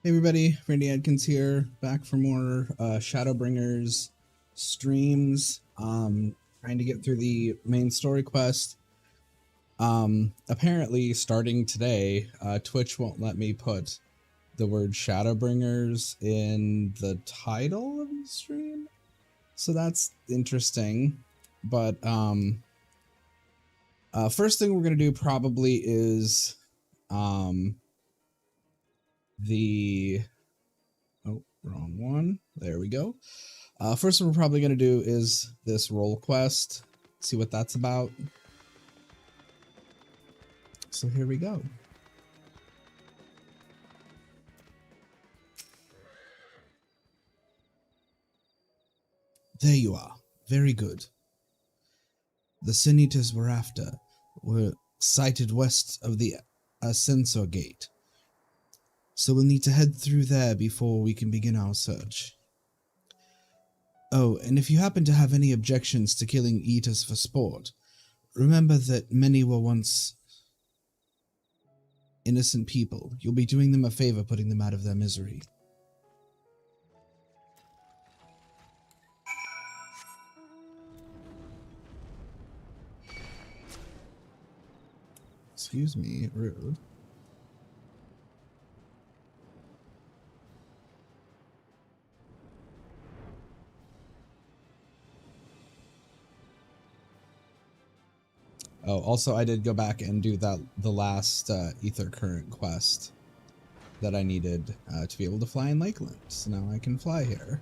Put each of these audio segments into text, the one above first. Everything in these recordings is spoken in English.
Hey everybody, Randy Adkins here, back for more Shadowbringers streams. Trying to get through the main story quest. Apparently, starting today, Twitch won't let me put the word Shadowbringers in the title of the stream, so that's interesting. But first thing we're gonna do probably is oh, wrong one. There we go. First one we're probably going to do is this role quest. See what that's about. So here we go. There you are. Very good. The Sin Eaters we're after were sighted west of the Ascensor Gate. So we'll need to head through there before we can begin our search. Oh, and if you happen to have any objections to killing eaters for sport, remember that many were once innocent people. You'll be doing them a favor putting them out of their misery. Excuse me, rude. Oh, also I did go back and do the last Ether Current quest that I needed to be able to fly in Lakeland. So now I can fly here.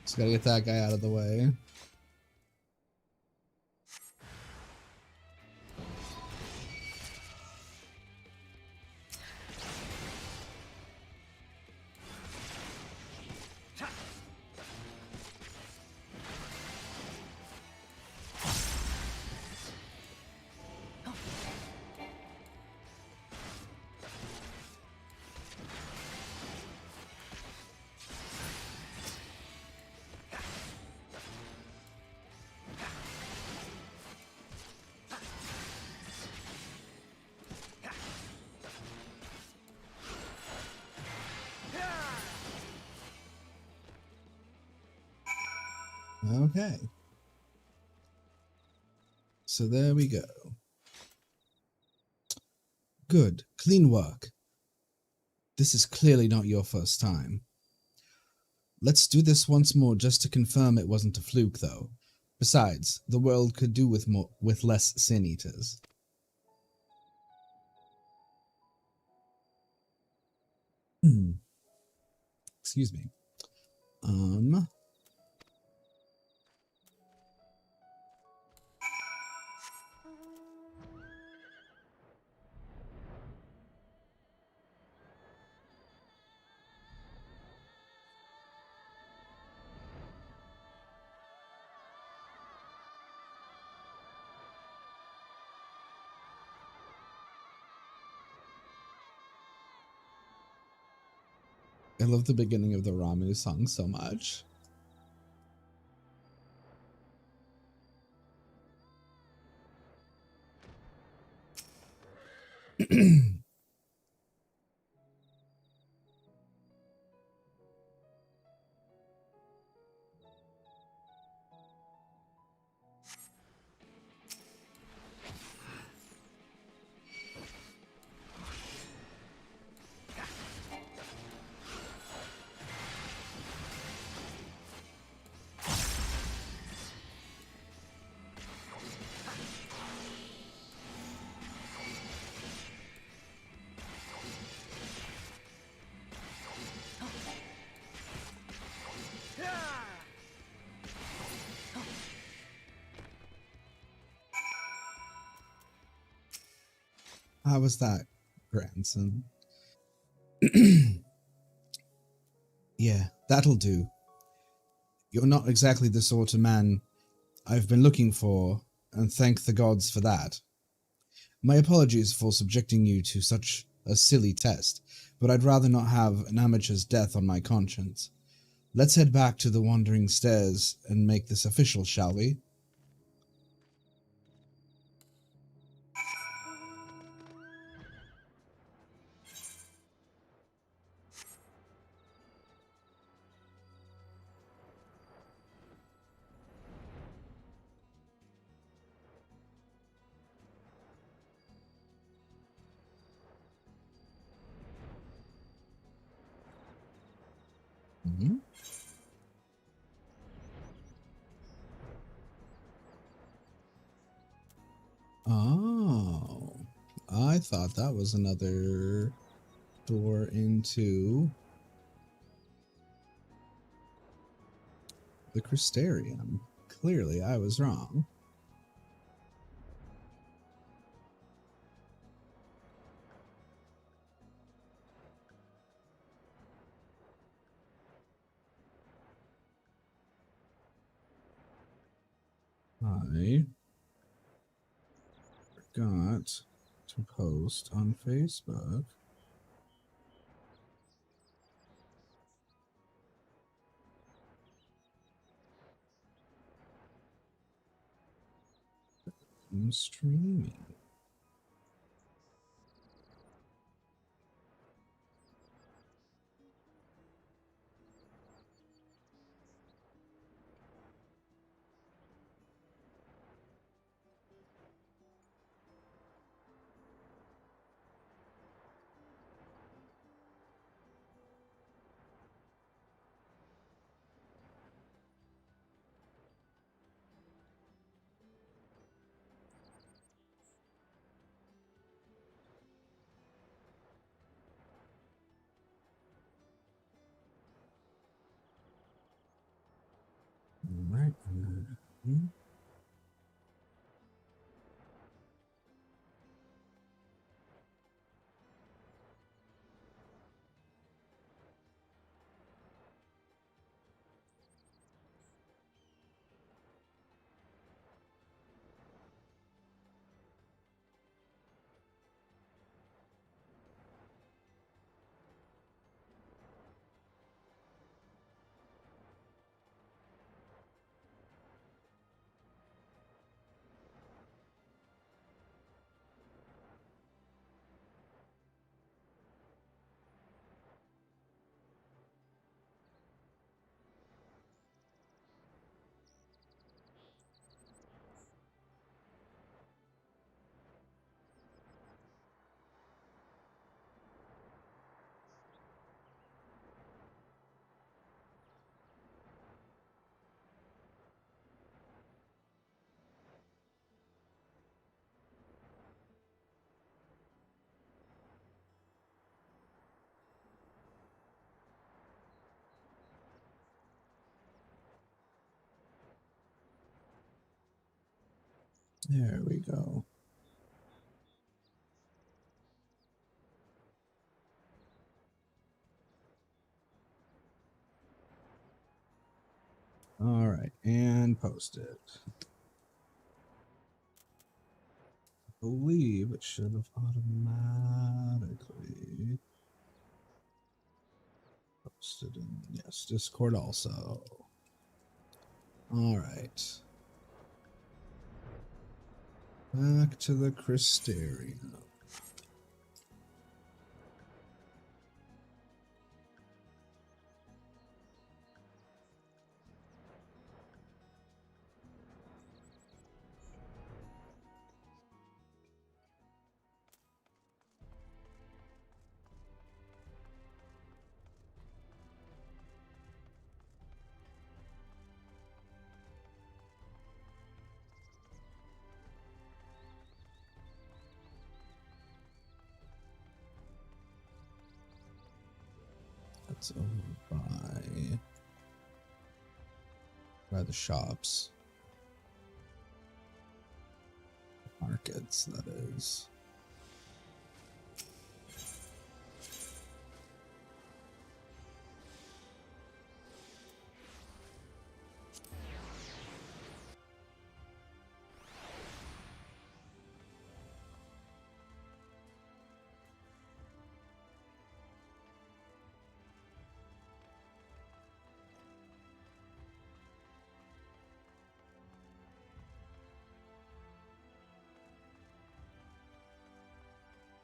Just gotta get that guy out of the way. Okay. So there we go. Good. Clean work. This is clearly not your first time. Let's do this once more just to confirm it wasn't a fluke, though. Besides, the world could do with less Sin Eaters. Excuse me. I love the beginning of the Ramu song so much. How was that, grandson? Yeah, that'll do. You're not exactly the sort of man I've been looking for, and thank the gods for that. My apologies for subjecting you to such a silly test, but I'd rather not have an amateur's death on my conscience. Let's head back to the Wandering Stairs and make this official, shall we? Mm-hmm. Oh, I thought that was another door into the Crystarium. Clearly, I was wrong. I forgot to post on Facebook. I'm streaming. Right. There we go. All right, and post it. I believe it should have automatically posted in, yes, Discord also. All right. Back to the Crystarium. That's over by the shops. Markets, that is.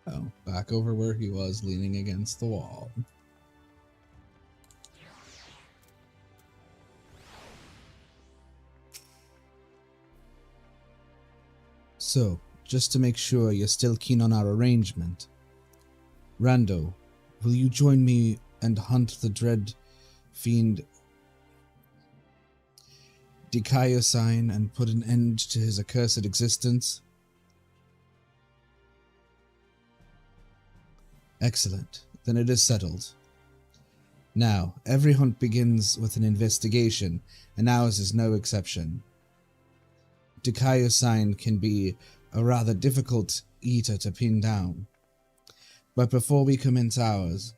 Oh, back over where he was, leaning against the wall. So, just to make sure you're still keen on our arrangement, Rando, will you join me and hunt the dread fiend Dikaiosine and put an end to his accursed existence? Excellent. Then it is settled. Now, every hunt begins with an investigation, and ours is no exception. Dikaiosine can be a rather difficult eater to pin down. But before we commence ours,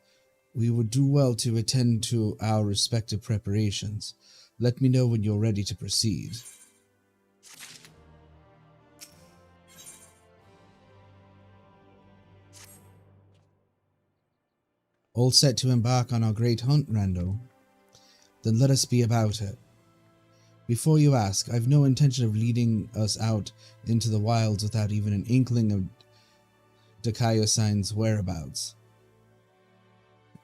we would do well to attend to our respective preparations. Let me know when you're ready to proceed. All set to embark on our great hunt, Rando? Then let us be about it. Before you ask, I've no intention of leading us out into the wilds without even an inkling of Dikaiosine's whereabouts.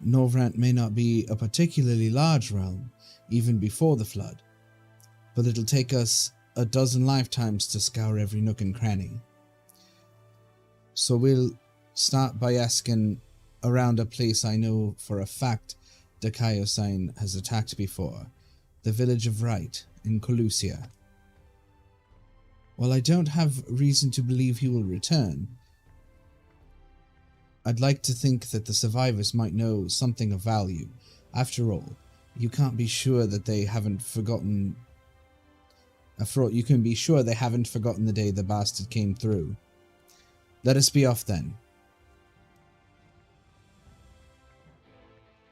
Norvrant may not be a particularly large realm, even before the flood, but it'll take us a dozen lifetimes to scour every nook and cranny. So we'll start by asking around a place I know for a fact Dikaiosine has attacked before, the village of Wright in Colusia. While I don't have reason to believe he will return, I'd like to think that the survivors might know something of value. After all, you can't be sure that they haven't forgotten. You can be sure they haven't forgotten the day the bastard came through. Let us be off then.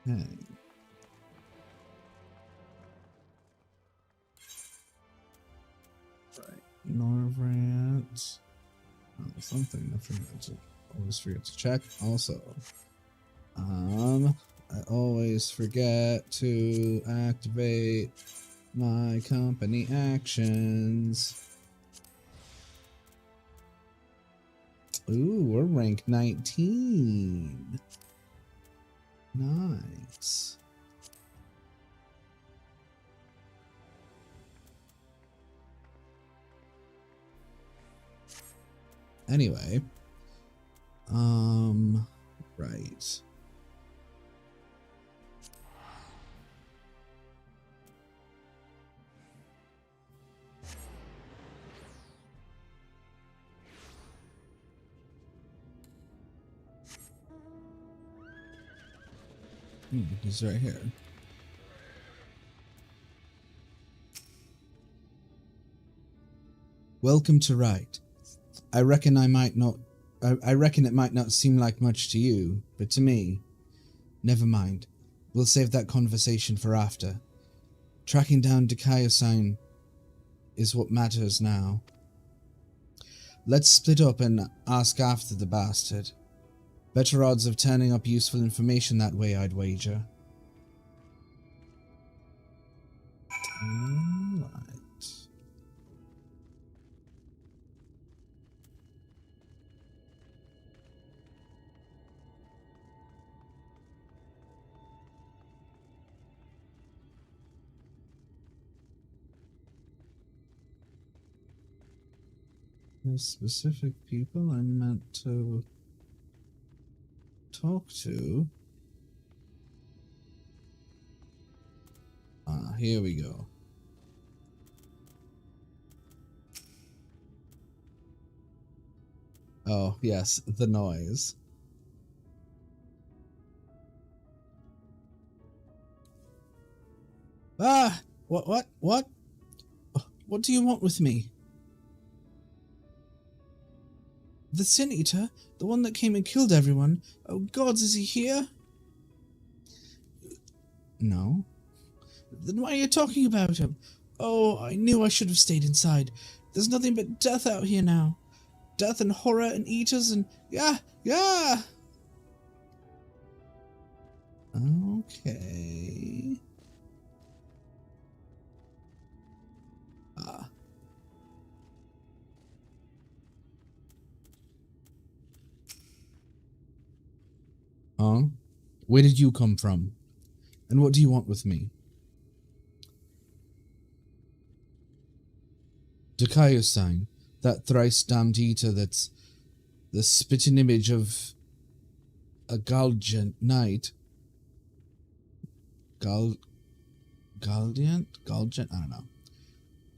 Okay. Right, Norvrant. Oh, something I forgot to. Always forget to check. Also, I always forget to activate my company actions. Ooh, we're rank 19. Nice. Anyway, right. He's right here. Welcome to Wright. I reckon it might not seem like much to you, but to me, never mind. We'll save that conversation for after. Tracking down Dikaiosine is what matters now. Let's split up and ask after the bastard. Better odds of turning up useful information that way, I'd wager. Alright. The specific people I meant to talk to. Here we go. Oh, yes, the noise. Ah! What? What do you want with me? The Sin Eater? The one that came and killed everyone? Oh gods, is he here? No. Then why are you talking about him? Oh, I knew I should have stayed inside. There's nothing but death out here now. Death and horror and eaters and... Yeah! Okay... Huh? Where did you come from? And what do you want with me? Dakayo-san, that thrice-damned eater that's the spitting image of a Galgent knight. Galgent? Galgent? I don't know.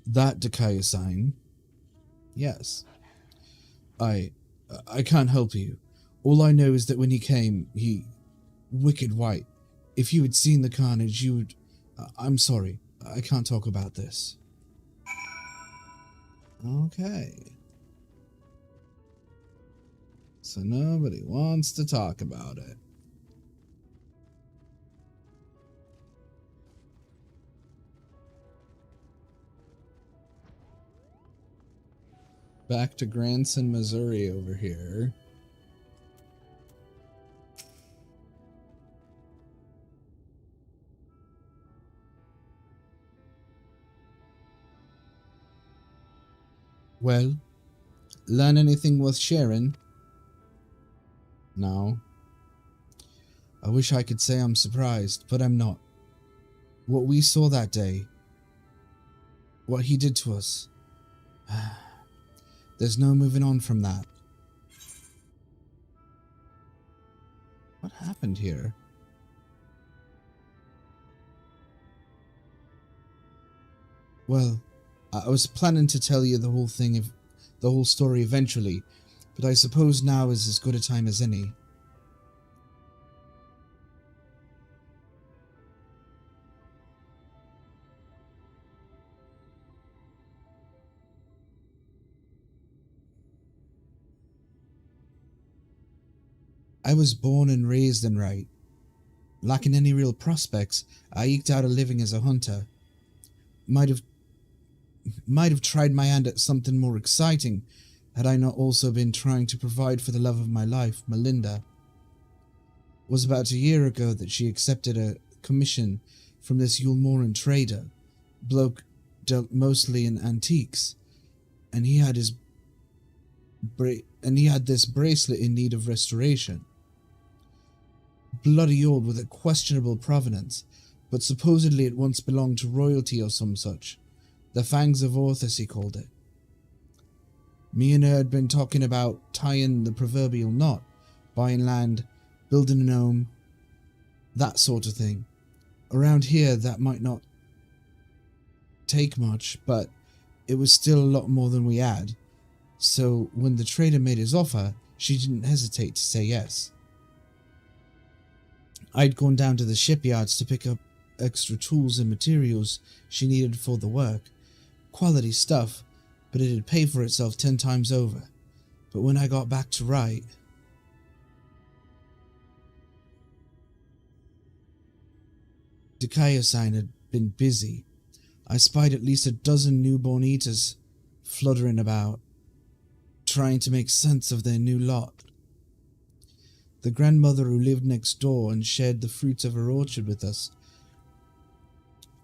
That Dakayo-san. Yes. I can't help you. All I know is that when he came, he... wicked white. If you had seen the carnage, you would... I'm sorry. I can't talk about this. Okay. So nobody wants to talk about it. Back to Granson, Missouri over here. Well, learn anything worth sharing? No. I wish I could say I'm surprised, but I'm not. What we saw that day, what he did to us, there's no moving on from that. What happened here? Well, I was planning to tell you the whole story eventually, but I suppose now is as good a time as any. I was born and raised in Wright. Lacking any real prospects, I eked out a living as a hunter. Might have tried my hand at something more exciting had I not also been trying to provide for the love of my life, Melinda. It was about a year ago that she accepted a commission from this Yulmoran trader. Bloke dealt mostly in antiques, and he had this bracelet in need of restoration. Bloody old with a questionable provenance, but supposedly it once belonged to royalty or some such. The Fangs of Orthus, he called it. Me and her had been talking about tying the proverbial knot, buying land, building an home, that sort of thing. Around here, that might not take much, but it was still a lot more than we had. So when the trader made his offer, she didn't hesitate to say yes. I'd gone down to the shipyards to pick up extra tools and materials she needed for the work. Quality stuff, but it'd pay for itself 10 times over. But when I got back to Wright... Dakayo-san had been busy. I spied at least a dozen newborn eaters fluttering about, trying to make sense of their new lot. The grandmother who lived next door and shared the fruits of her orchard with us.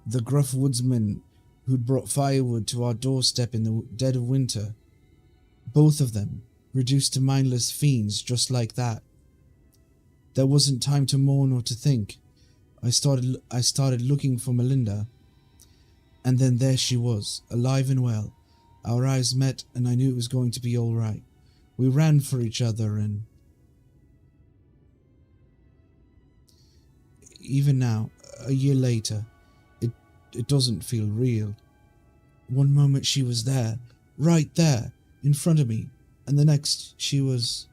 The gruff woodsman who'd brought firewood to our doorstep in the dead of winter. Both of them reduced to mindless fiends just like that. There wasn't time to mourn or to think. I started looking for Melinda, and then there she was, alive and well. Our eyes met, and I knew it was going to be all right. We ran for each other, and even now, a year later, it doesn't feel real. One moment she was there, right there, in front of me, and the next she was...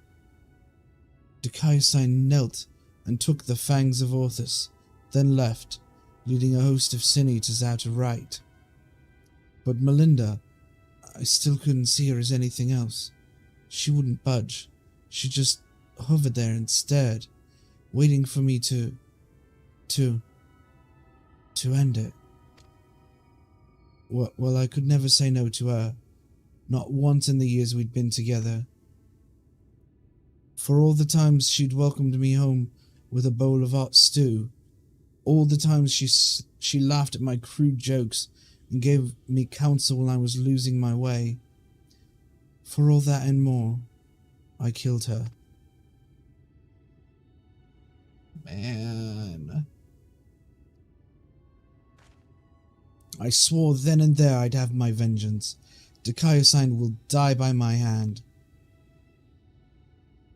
Dakayo-san knelt and took the Fangs of Orthus, then left, leading a host of sin eaters out of Wright. But Melinda, I still couldn't see her as anything else. She wouldn't budge. She just hovered there and stared, waiting for me to end it. Well, I could never say no to her, not once in the years we'd been together. For all the times she'd welcomed me home with a bowl of hot stew, all the times she laughed at my crude jokes and gave me counsel when I was losing my way. For all that and more, I killed her. Man. I swore then and there I'd have my vengeance. Dikaiosine will die by my hand.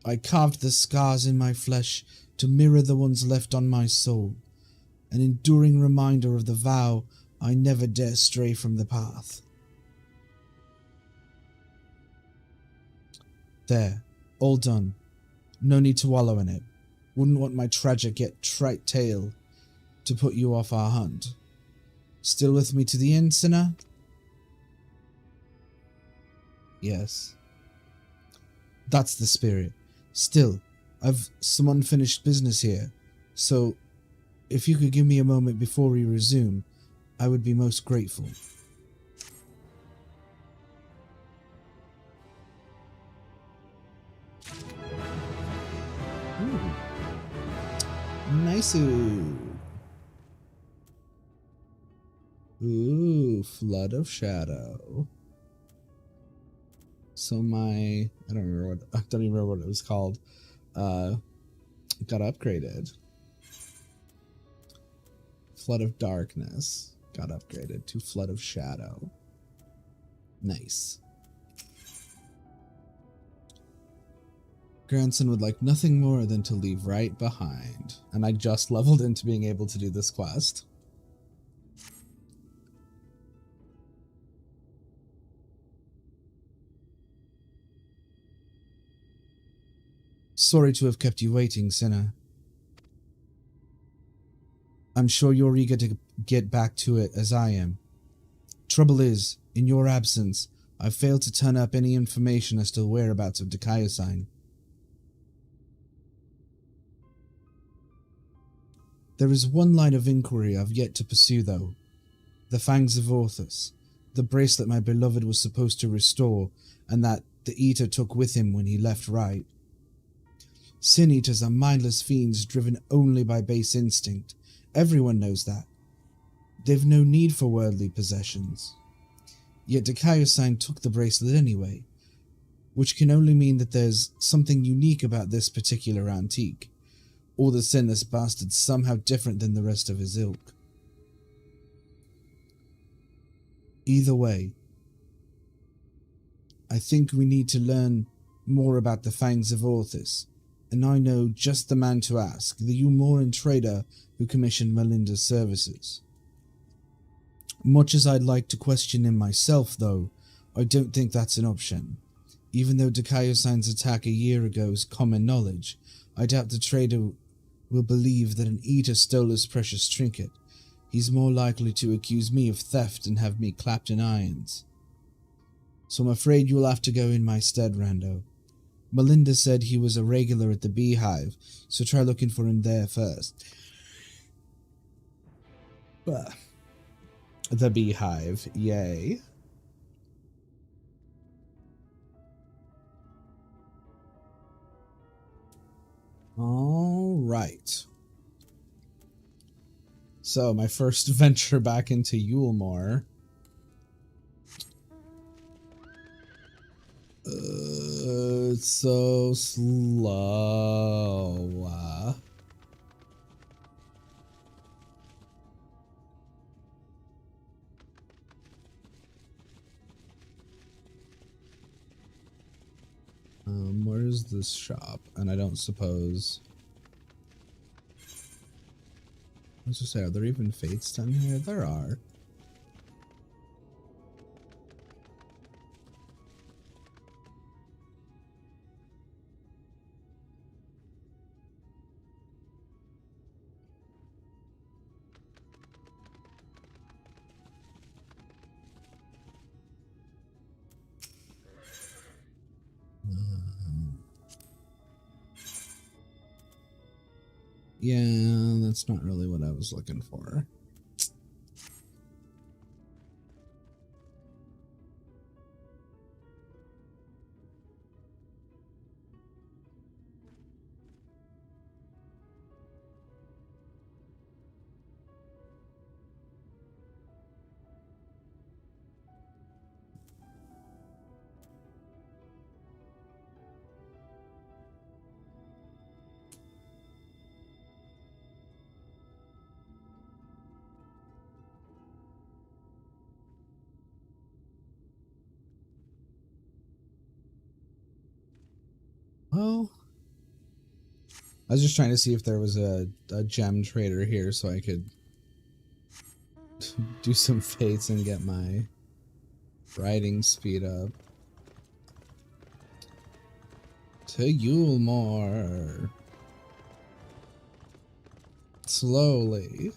I carved the scars in my flesh to mirror the ones left on my soul, an enduring reminder of the vow I never dare stray from the path. There, all done. No need to wallow in it. Wouldn't want my tragic yet trite tale to put you off our hunt. Still with me to the end, sinner? Yes. That's the spirit. Still, I've some unfinished business here, so if you could give me a moment before we resume, I would be most grateful. Ooh. Nice. Ooh, Flood of Shadow. So I don't even remember what it was called. Got upgraded. Flood of Darkness got upgraded to Flood of Shadow. Nice. Grandson would like nothing more than to leave right behind. And I just leveled into being able to do this quest. Sorry to have kept you waiting, Sinner. I'm sure you're eager to get back to it as I am. Trouble is, in your absence, I've failed to turn up any information as to the whereabouts of Dikaiosine. There is one line of inquiry I've yet to pursue, though. The Fangs of Orthus, the bracelet my beloved was supposed to restore, and that the Eater took with him when he left Right. Sin-Eaters are mindless fiends driven only by base instinct. Everyone knows that. They've no need for worldly possessions. Yet Dikaiosine took the bracelet anyway, which can only mean that there's something unique about this particular antique, or the sinless bastard somehow different than the rest of his ilk. Either way, I think we need to learn more about the Fangs of Orthus, and I know just the man to ask, the Umoran trader who commissioned Melinda's services. Much as I'd like to question him myself, though, I don't think that's an option. Even though Dikaiosine's attack a year ago is common knowledge, I doubt the trader will believe that an Eater stole his precious trinket. He's more likely to accuse me of theft and have me clapped in irons. So I'm afraid you'll have to go in my stead, Rando. Melinda said he was a regular at the Beehive, so try looking for him there first. The Beehive, yay. Alright. So, my first venture back into Yulemoor. It's so slow. Where's this shop? And I don't suppose... I was just say, are there even fates down here? There are. Yeah, that's not really what I was looking for. Well, I was just trying to see if there was a gem trader here so I could do some fates and get my riding speed up. To Yulmore. Slowly.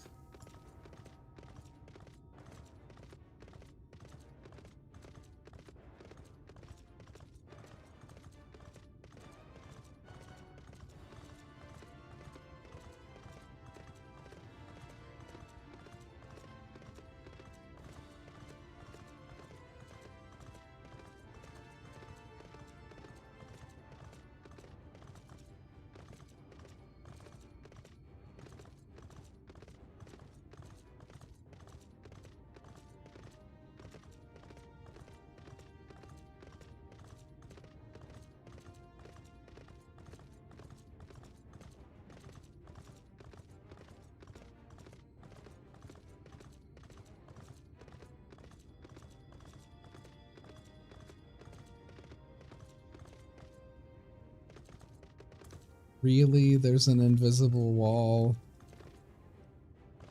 Really? There's an invisible wall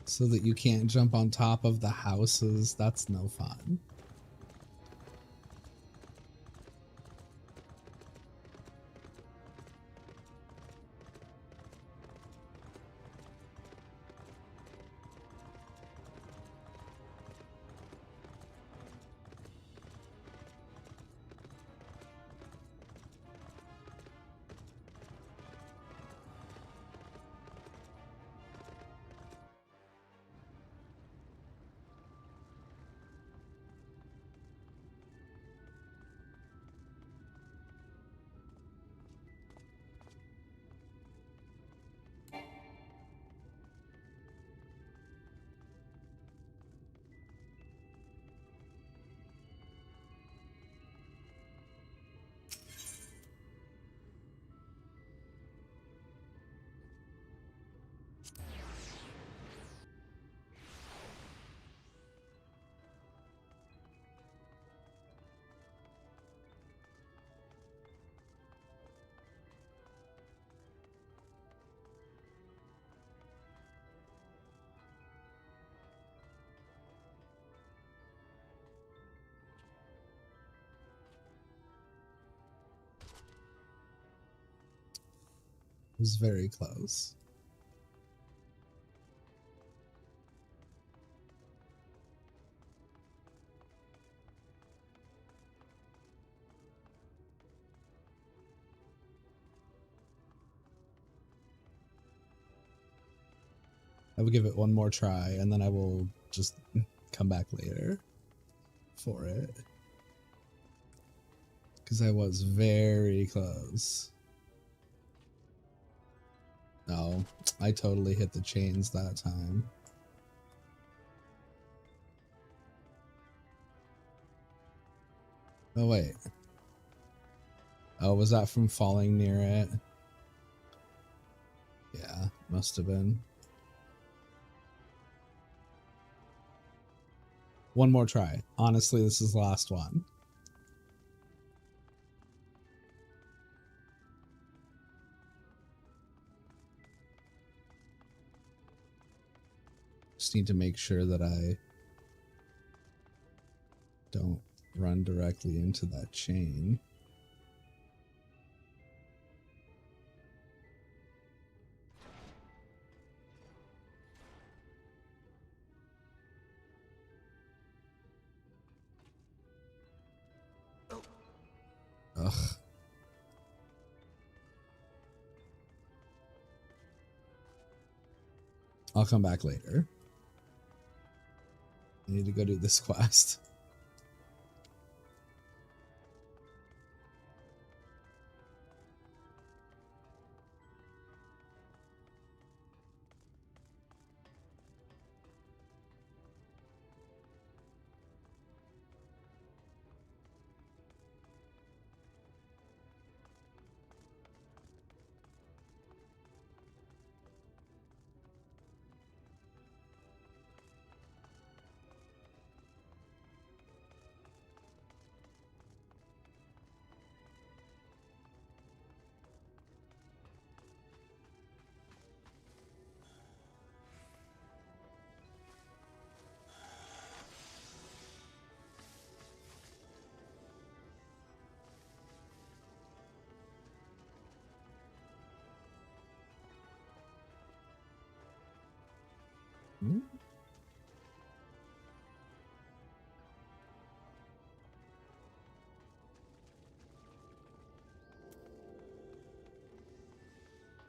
so that you can't jump on top of the houses? That's no fun. It was very close. I will give it one more try and then I will just come back later for it. Because I was very close. No, I totally hit the chains that time. Oh, wait. Oh, was that from falling near it? Yeah, must have been. One more try. Honestly, this is the last one. Just need to make sure that I don't run directly into that chain. Ugh. I'll come back later. I need to go do this quest.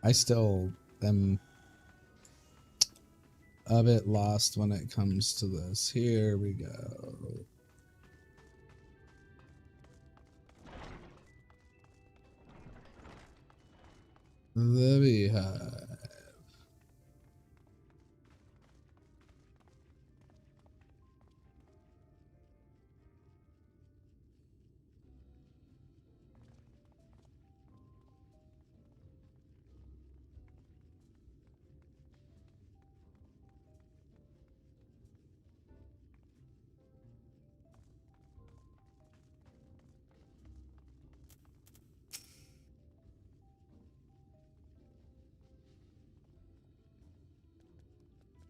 I still am a bit lost when it comes to this. Here we go. The beehive.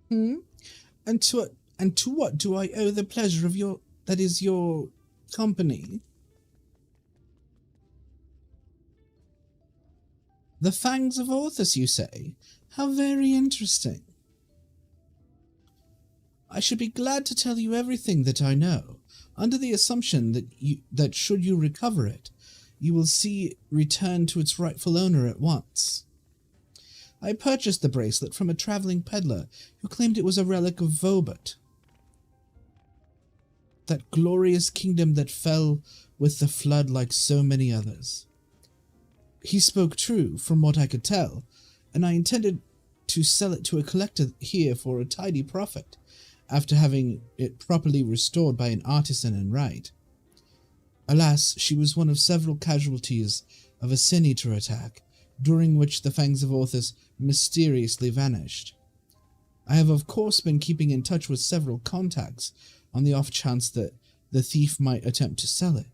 Hmm? And to what do I owe the pleasure of your company? The Fangs of Orthus, you say? How very interesting. I should be glad to tell you everything that I know, under the assumption that should you recover it, you will see it return to its rightful owner at once. I purchased the bracelet from a traveling peddler who claimed it was a relic of Vobert, that glorious kingdom that fell with the flood like so many others. He spoke true, from what I could tell, and I intended to sell it to a collector here for a tidy profit, after having it properly restored by an artisan in right. Alas, she was one of several casualties of a sin-eater attack, during which the Fangs of Orthus mysteriously vanished. I have of course been keeping in touch with several contacts, on the off chance that the thief might attempt to sell it.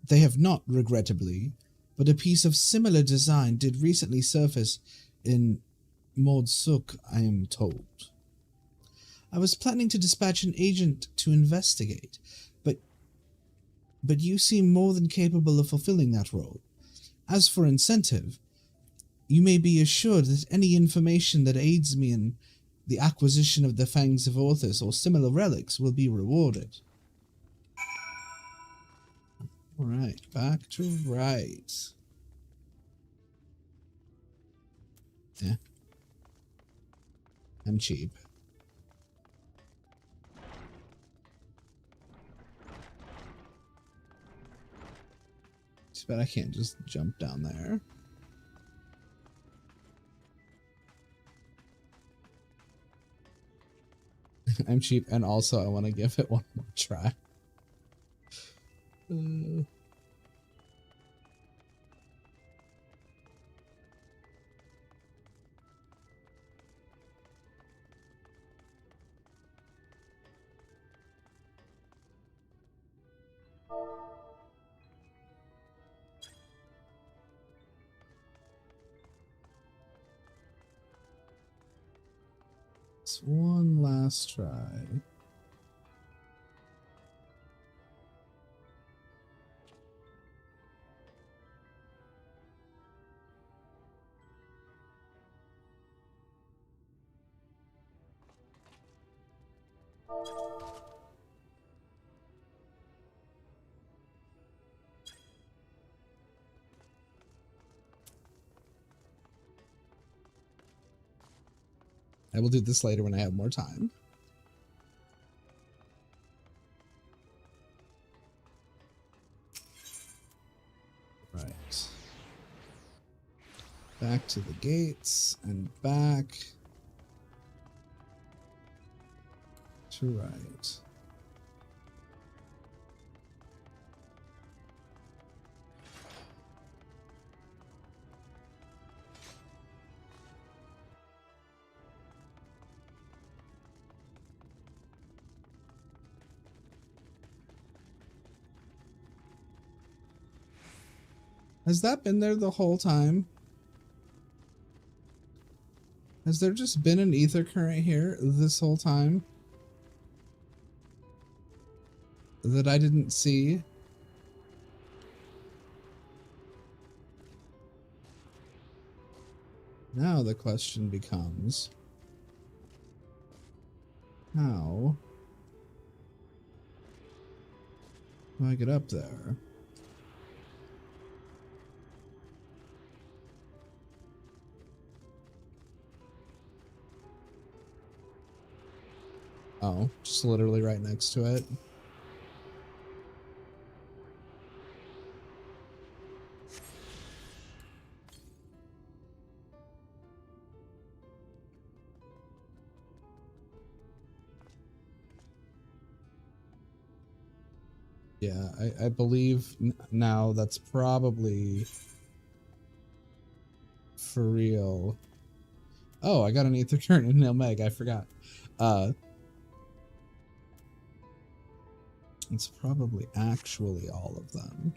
They have not, regrettably, but a piece of similar design did recently surface in Mordsuk, I am told. I was planning to dispatch an agent to investigate, but you seem more than capable of fulfilling that role. As for incentive, you may be assured that any information that aids me in the acquisition of the Fangs of Orthus or similar relics will be rewarded. Alright, back to right. Yeah. I'm cheap. But I can't just jump down there. I'm cheap, and also I want to give it one more try. It's one last try. I will do this later when I have more time. Right. Back to the gates and back to right. Has that been there the whole time? Has there just been an ether current here this whole time that I didn't see? Now the question becomes, How do I get up there? Oh, just literally right next to it. Yeah, I believe now that's probably for real. Oh, I got an Aether Turn in Mheg, I forgot. It's probably actually all of them.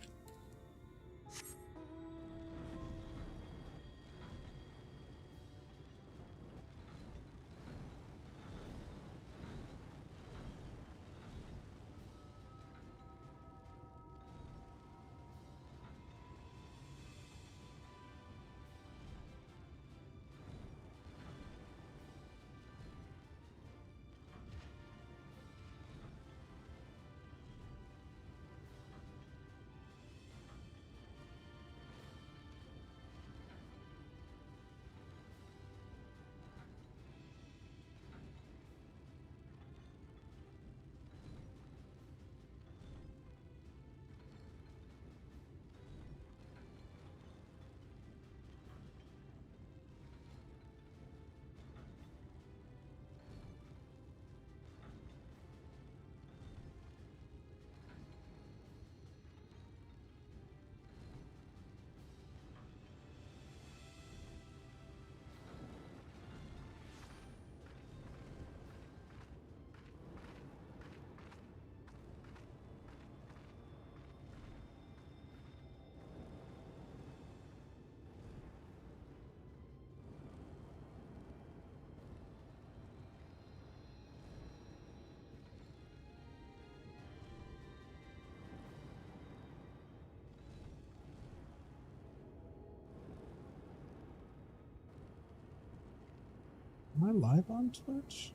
Am I live on Twitch?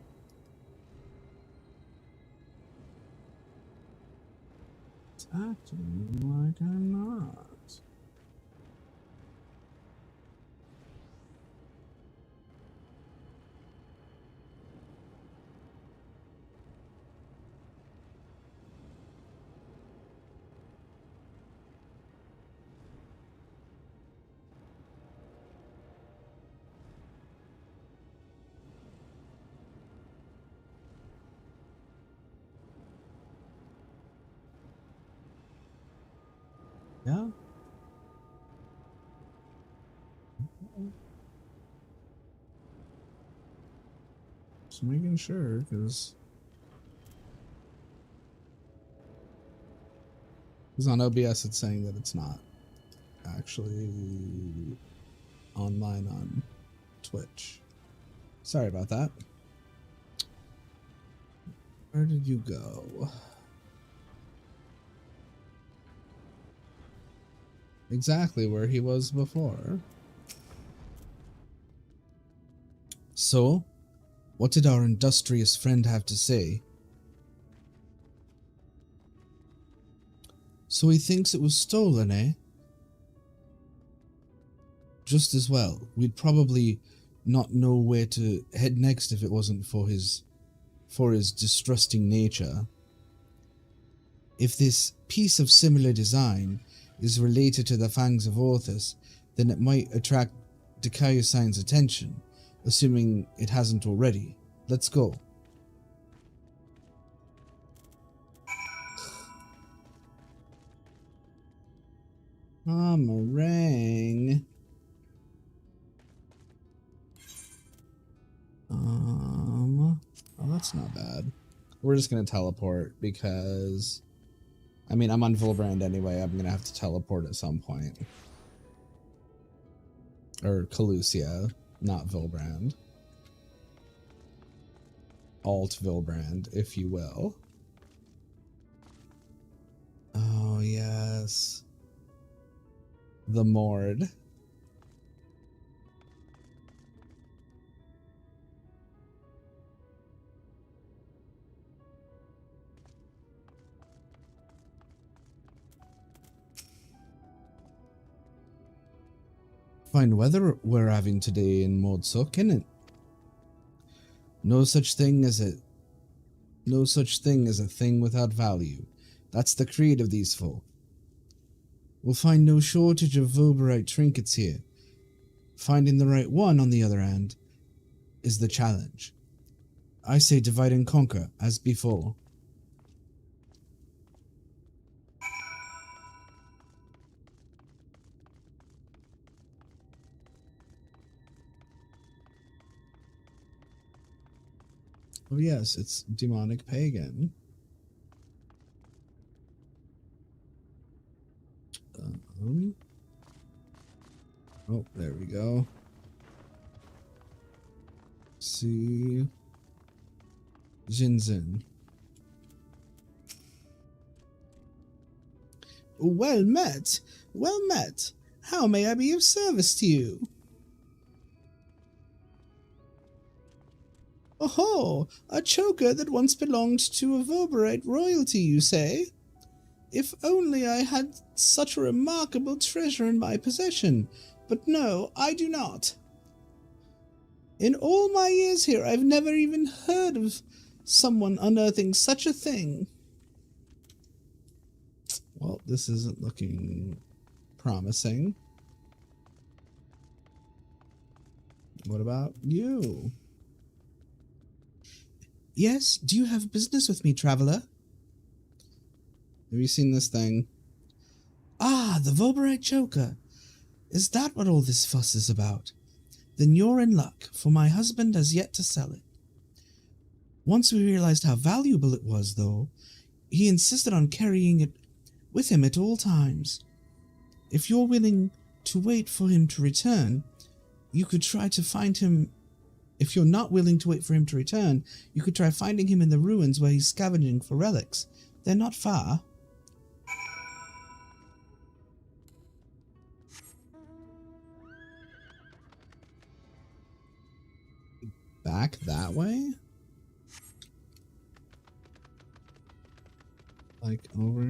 It's acting like I'm not. Yeah? Just making sure, because on OBS it's saying that it's not actually online on Twitch. Sorry about that. Where did you go? Exactly where he was before. So, what did our industrious friend have to say? So he thinks it was stolen, eh? Just as well. We'd probably not know where to head next if it wasn't for his distrusting nature. If this piece of similar design is related to the Fangs of Orthus, then it might attract Dikaios-san's attention, assuming it hasn't already. Let's go. Ah, meringue. Oh, that's not bad. We're just gonna teleport because, I mean, I'm on Vilbrand anyway. I'm gonna have to teleport at some point. Or Calusia, not Vilbrand. Alt Vilbrand, if you will. Oh, yes. The Mord. Fine weather we're having today in Modsuk, innit? No such thing as a thing without value. That's the creed of these folk. We'll find no shortage of Voberite trinkets here. Finding the right one, on the other hand, is the challenge. I say divide and conquer, as before. Oh yes, it's demonic pagan. Oh, there we go. See, Jinzin. Well met, well met. How may I be of service to you? Oh, a choker that once belonged to a Voberite royalty, you say? If only I had such a remarkable treasure in my possession, but no, I do not. In all my years here, I've never even heard of someone unearthing such a thing. Well, this isn't looking promising. What about you? Yes, do you have business with me, traveler? Have you seen this thing? Ah, the Voberite choker. Is that what all this fuss is about? Then you're in luck, for my husband has yet to sell it. Once we realized how valuable it was, though, he insisted on carrying it with him at all times. If you're willing to wait for him to return, you could try to find him. If you're not willing to wait for him to return, you could try finding him in the ruins where he's scavenging for relics. They're not far. Back that way? Like over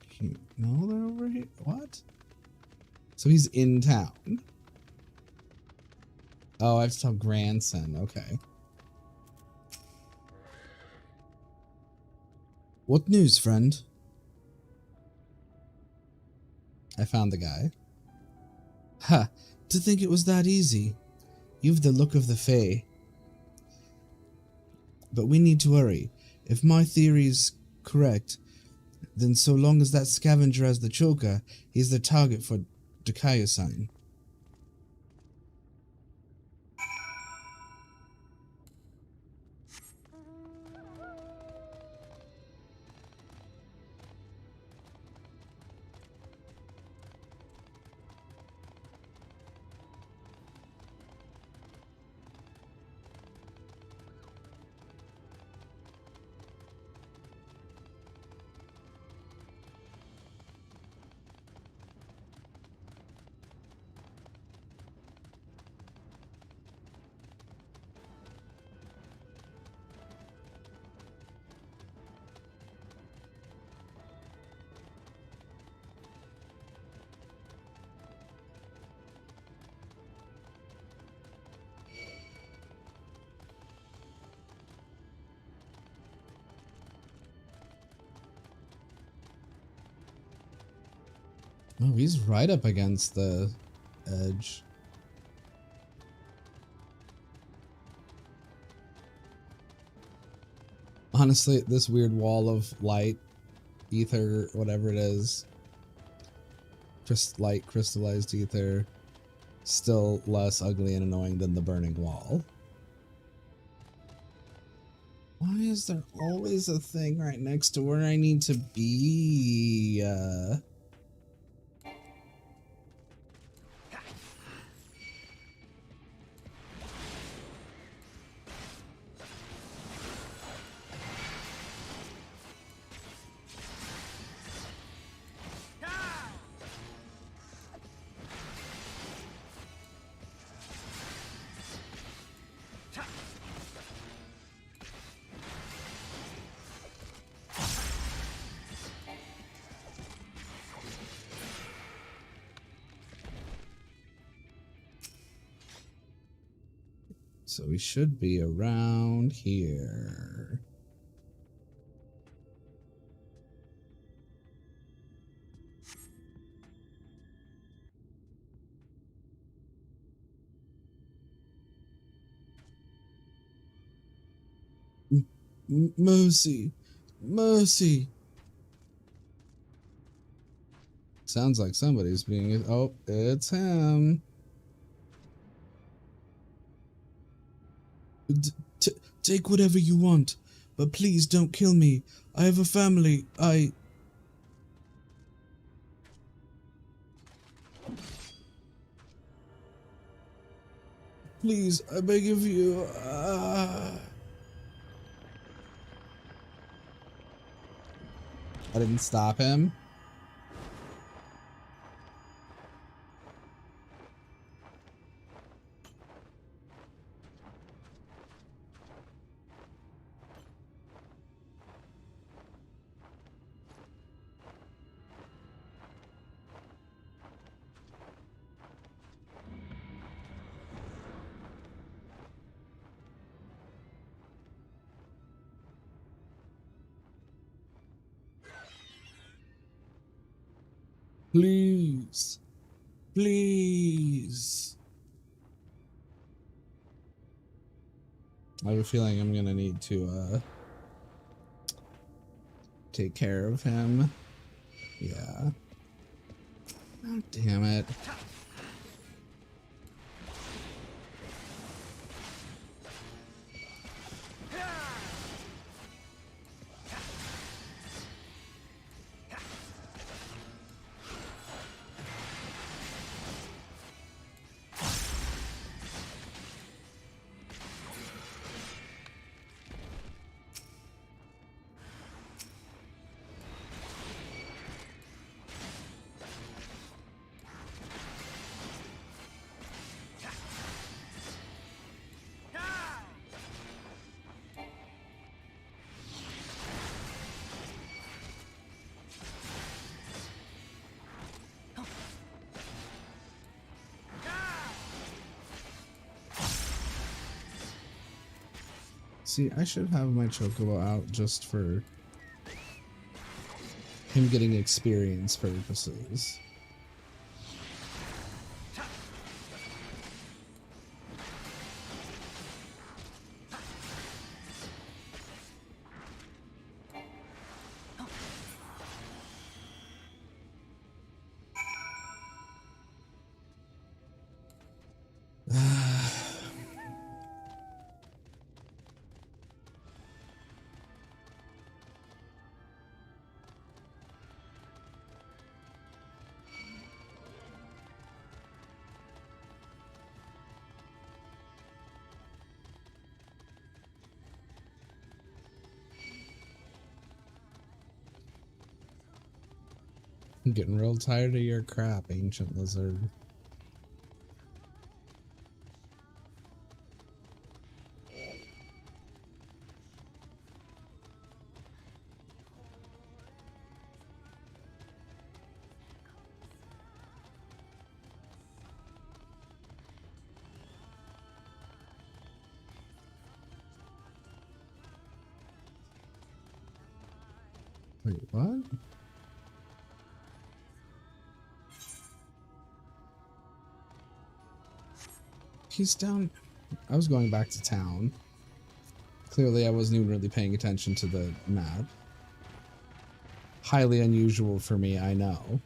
here? No, they're over here. What? So he's in town. Oh, I have to tell grandson. Okay. What news, friend? I found the guy. Ha! To think it was that easy. You've the look of the Fae. But we need to hurry. If my theory's correct, then so long as that scavenger has the choker, he's the target for Dakayo-san. Oh, he's right up against the edge. Honestly, this weird wall of light, ether, whatever it is, just light crystallized ether, still less ugly and annoying than the burning wall. Why is there always a thing right next to where I need to be? So we should be around here. Mercy. Mercy. Sounds like somebody's being... Oh, it's him. Take whatever you want, but please don't kill me. I have a family. Please, I beg of you. I didn't stop him. Please. Please. I have a feeling I'm gonna need to take care of him. Yeah. Oh, damn it. See, I should have my chocobo out just for him getting experience purposes. I'm getting real tired of your crap, ancient lizard. Wait, what? He's down. I was going back to town. Clearly, I wasn't even really paying attention to the map. Highly unusual for me, I know.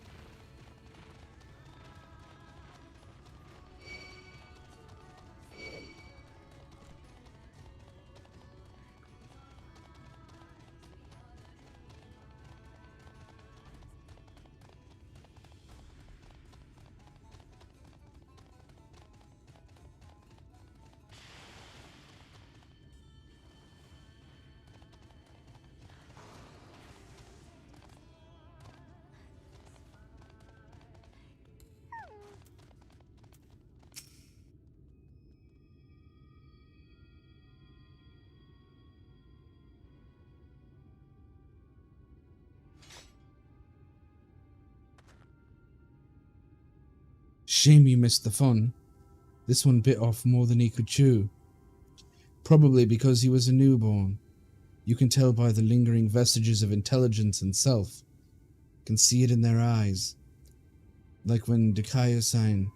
Shame you missed the fun. This one bit off more than he could chew. Probably because he was a newborn. You can tell by the lingering vestiges of intelligence and self. Can see it in their eyes. Like when Dikaya-san...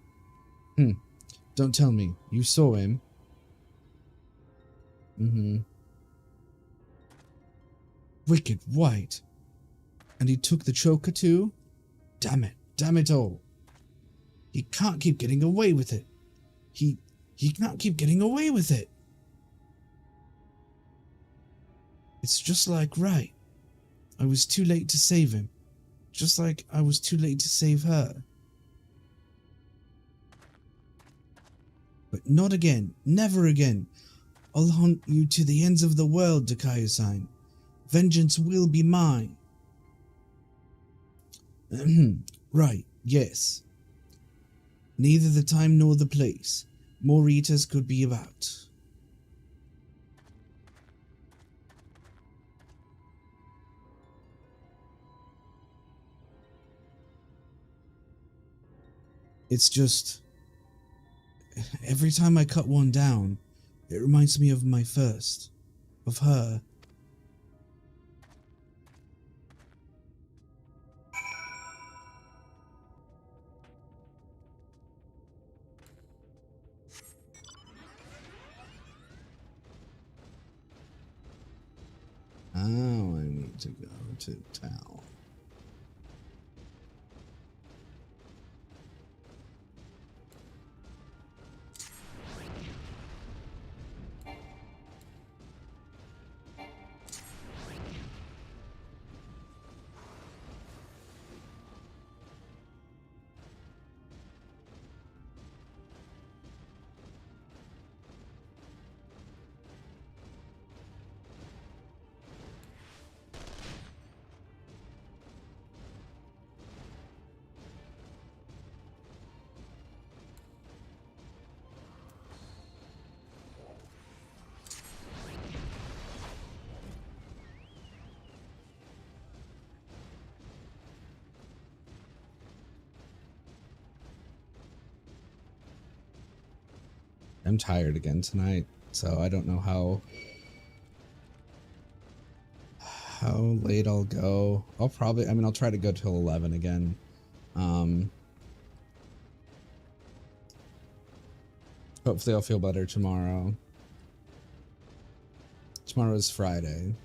Don't tell me. You saw him? Wicked white. And he took the choker too? Damn it. Damn it all. He can't keep getting away with it. He can't keep getting away with it. It's just like right. I was too late to save him. Just like I was too late to save her. But not again. Never again. I'll hunt you to the ends of the world, Dikaya-san. Vengeance will be mine. Right, yes. Neither the time nor the place. More eaters could be about. It's just... every time I cut one down, it reminds me of my first. Of her. Now I need to go to town. I'm tired again tonight, so I don't know how late I'll go. I'll try to go till 11 again. Hopefully I'll feel better tomorrow. Tomorrow is Friday.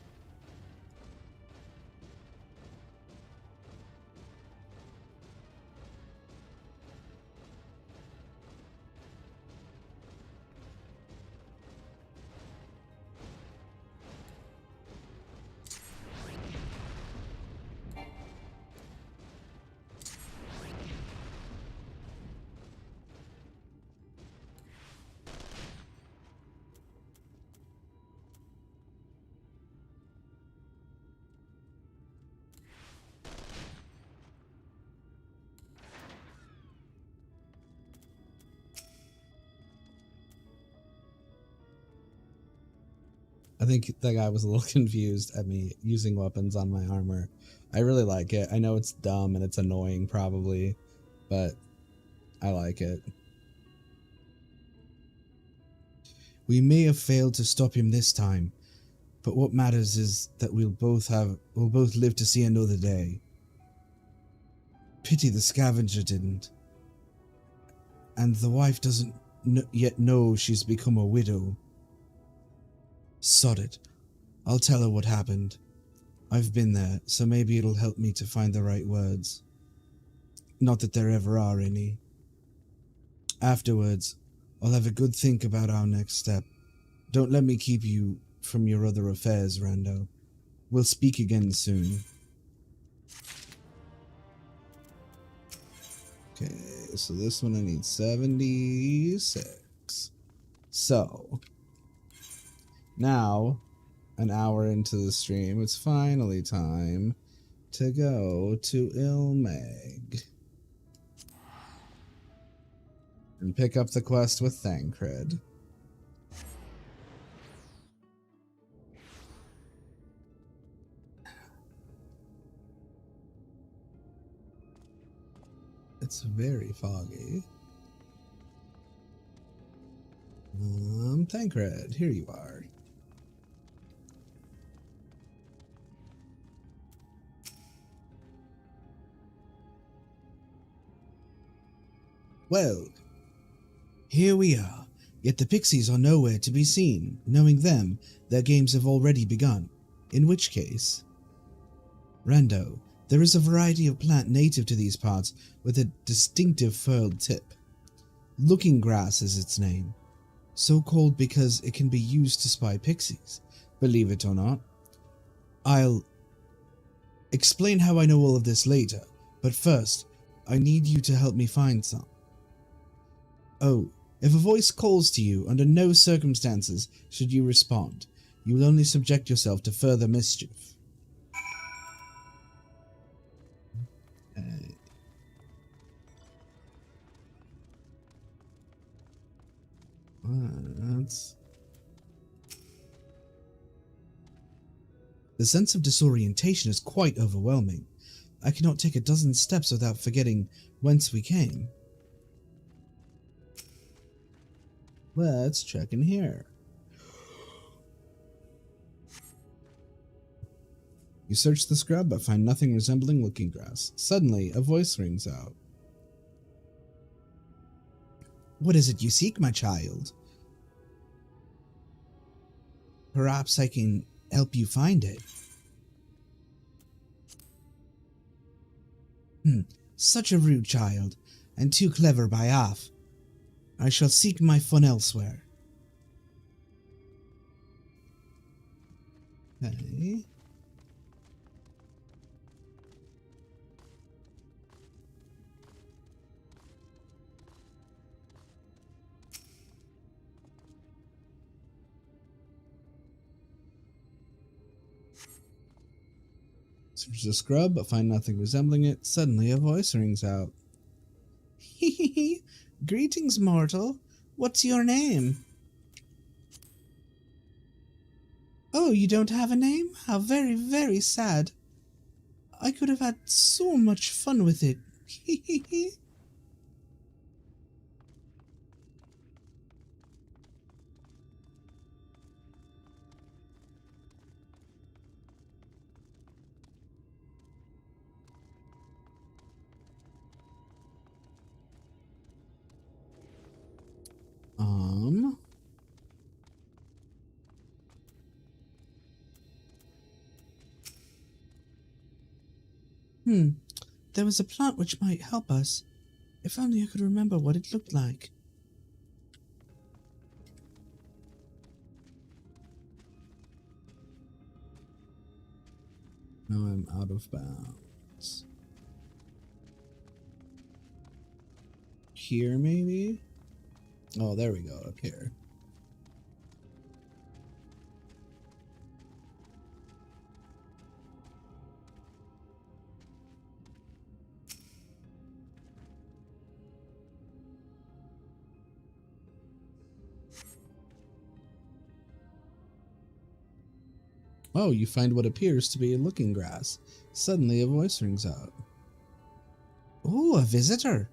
I think that guy was a little confused at me using weapons on my armor. I really like it. I know it's dumb and it's annoying probably, but I like it. We may have failed to stop him this time, but what matters is that we'll both live to see another day. Pity the scavenger didn't. And the wife doesn't yet know she's become a widow. Sod it. I'll tell her what happened. I've been there, so maybe it'll help me to find the right words. Not that there ever are any. Afterwards, I'll have a good think about our next step. Don't let me keep you from your other affairs, Rando. We'll speak again soon. Okay, so this one I need 76. So, now, an hour into the stream, it's finally time to go to Mheg and pick up the quest with Thancred. It's very foggy. Thancred, here you are. Well, here we are, yet the pixies are nowhere to be seen. Knowing them, their games have already begun. In which case... Rando, there is a variety of plant native to these parts with a distinctive furled tip. Looking grass is its name, so called because it can be used to spy pixies, believe it or not. I'll explain how I know all of this later, but first, I need you to help me find some. Oh, if a voice calls to you, under no circumstances should you respond. You will only subject yourself to further mischief. The sense of disorientation is quite overwhelming. I cannot take a dozen steps without forgetting whence we came. Let's check in here. You search the scrub but find nothing resembling looking grass. Suddenly, a voice rings out. What is it you seek, my child? Perhaps I can help you find it. Such a rude child, and too clever by half. I shall seek my fun elsewhere. Okay. Search the scrub, but find nothing resembling it. Suddenly a voice rings out. Hee. Greetings, mortal. What's your name? Oh, you don't have a name? How very, very sad. I could have had so much fun with it. Hee. There was a plant which might help us. If only I could remember what it looked like. Now I'm out of bounds. Here, maybe? Oh, there we go, up here. Oh, you find what appears to be a looking grass. Suddenly a voice rings out. Oh, a visitor.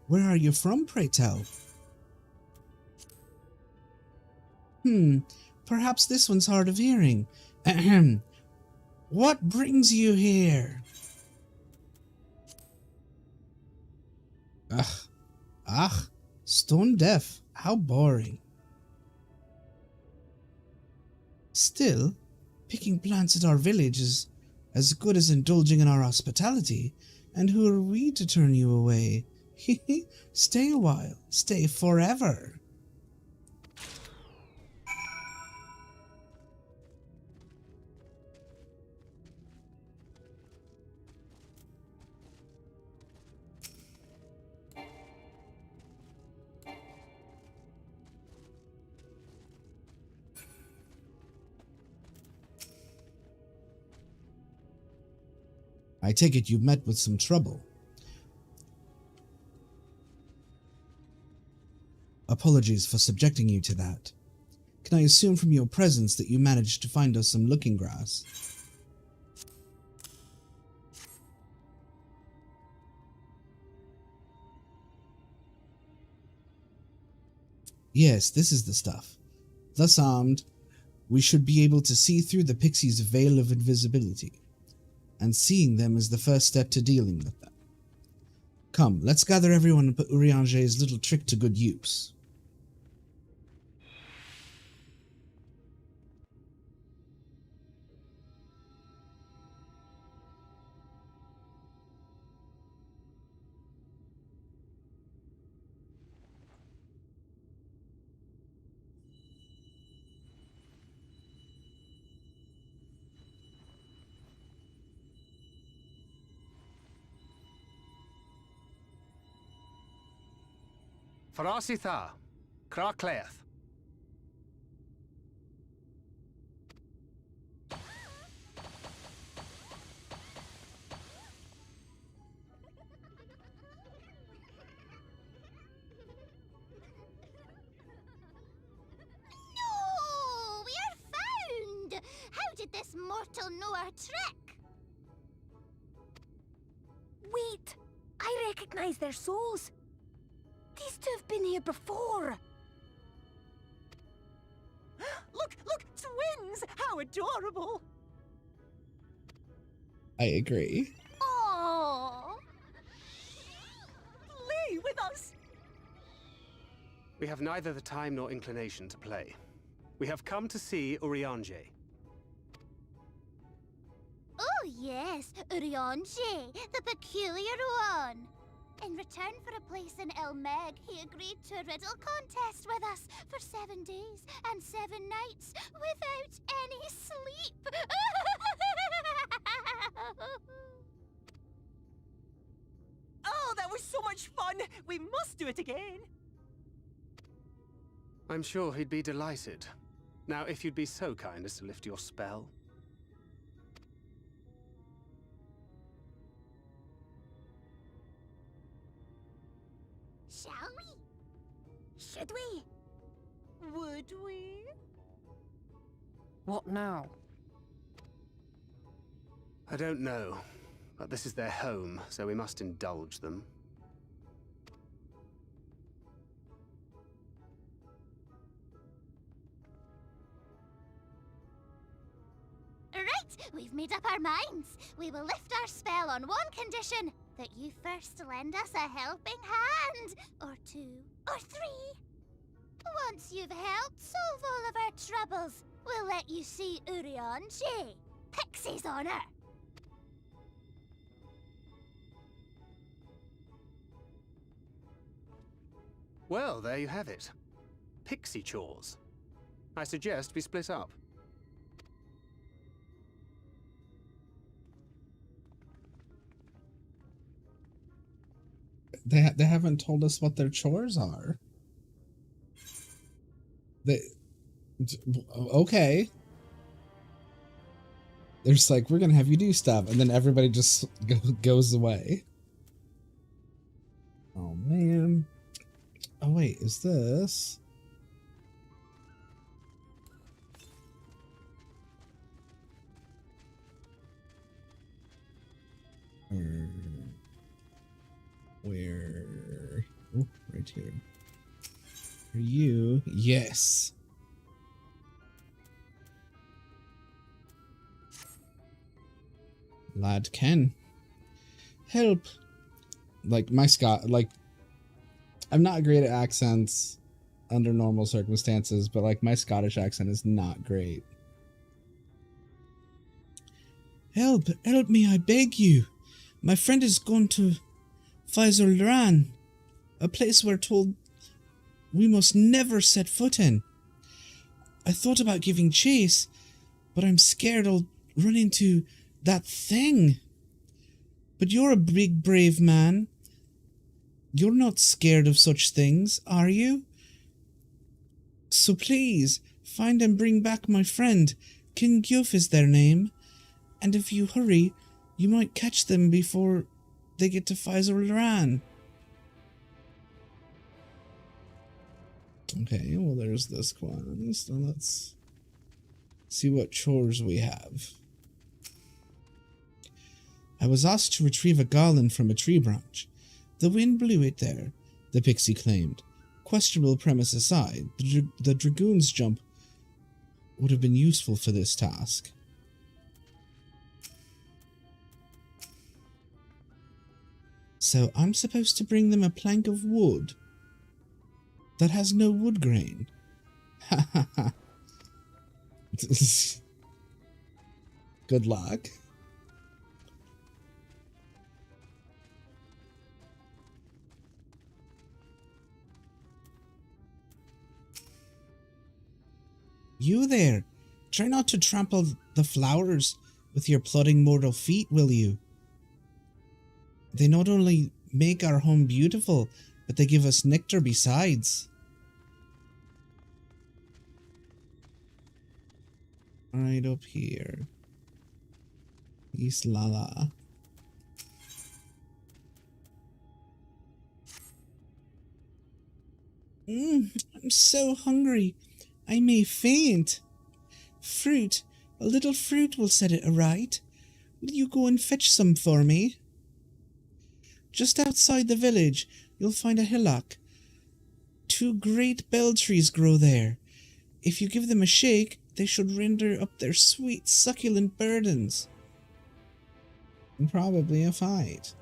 Where are you from, pray tell? Perhaps this one's hard of hearing. Ahem. What brings you here? Stone deaf. How boring. Still, picking plants at our village is as good as indulging in our hospitality, and who are we to turn you away? Stay a while, stay forever. I take it you met with some trouble. Apologies for subjecting you to that. Can I assume from your presence that you managed to find us some looking grass? Yes, this is the stuff. Thus armed, we should be able to see through the pixies' veil of invisibility, and seeing them is the first step to dealing with them. Come, let's gather everyone and put Urianger's little trick to good use. Farasitha, Krakleath. No! We are found! How did this mortal know our trick? Wait! I recognize their souls. These two have been here before. Look! Twins! How adorable! I agree. Aww! Play with us! We have neither the time nor inclination to play. We have come to see Urianger. Oh yes, Urianger, the peculiar one. In return for a place in Mheg, he agreed to a riddle contest with us for 7 days and 7 nights without any sleep. Oh, that was so much fun! We must do it again! I'm sure he'd be delighted. Now, if you'd be so kind as to lift your spell. Shall we? Should we? Would we? What now? I don't know, but this is their home, so we must indulge them. Right, we've made up our minds. We will lift our spell on one condition. That you first lend us a helping hand. Or 2, or 3. Once you've helped solve all of our troubles, we'll let you see Urianger, Pixie's honor. Well, there you have it. Pixie chores. I suggest we split up. They haven't told us what their chores are. Okay. They're just like, we're gonna have you do stuff, and then everybody just goes away. Oh man. Oh wait, is this? Where? Oh, right here. Are you? Yes. Lad Ken. Help. Like my I'm not great at accents under normal circumstances, but like my Scottish accent is not great. Help me, I beg you. My friend is gone to Faizer, a place we're told we must never set foot in. I thought about giving chase, but I'm scared I'll run into that thing. But you're a big, brave man. You're not scared of such things, are you? So please, find and bring back my friend. King Gyuf is their name. And if you hurry, you might catch them before they get to Faizer. Okay, well there's this quest. Now let's see what chores we have. I was asked to retrieve a garland from a tree branch. The wind blew it there, the pixie claimed. Questionable premise aside, the dragoon's jump would have been useful for this task. So I'm supposed to bring them a plank of wood that has no wood grain. Ha ha ha. Good luck. You there! Try not to trample the flowers with your plodding mortal feet, will you? They not only make our home beautiful, but they give us nectar besides. Right up here. East Lala. I'm so hungry. I may faint. Fruit. A little fruit will set it aright. Will you go and fetch some for me? Just outside the village, you'll find a hillock. 2 great bell trees grow there. If you give them a shake, they should render up their sweet, succulent burdens. And probably a fight.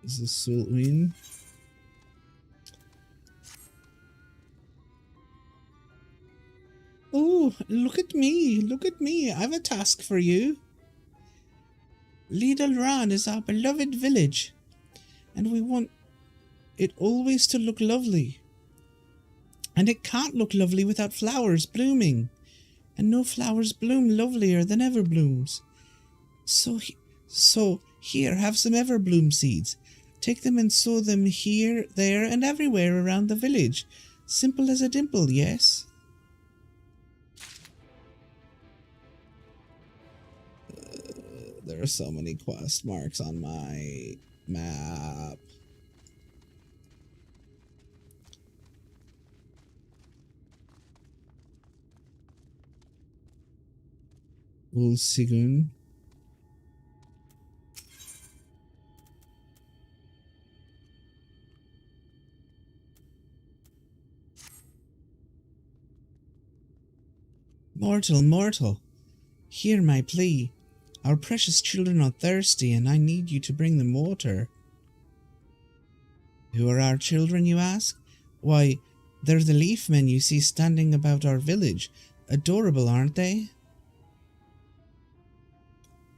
Is this Sulwin? Oh, look at me, look at me. I have a task for you. Lidl Ran is our beloved village, and we want it always to look lovely. And it can't look lovely without flowers blooming, and no flowers bloom lovelier than Everblooms. So here, have some Everbloom seeds. Take them and sow them here, there, and everywhere around the village. Simple as a dimple, yes? There are so many quest marks on my map. Ulsigun. Mortal, hear my plea. Our precious children are thirsty, and I need you to bring them water. Who are our children, you ask? Why, they're the leaf men you see standing about our village. Adorable, aren't they?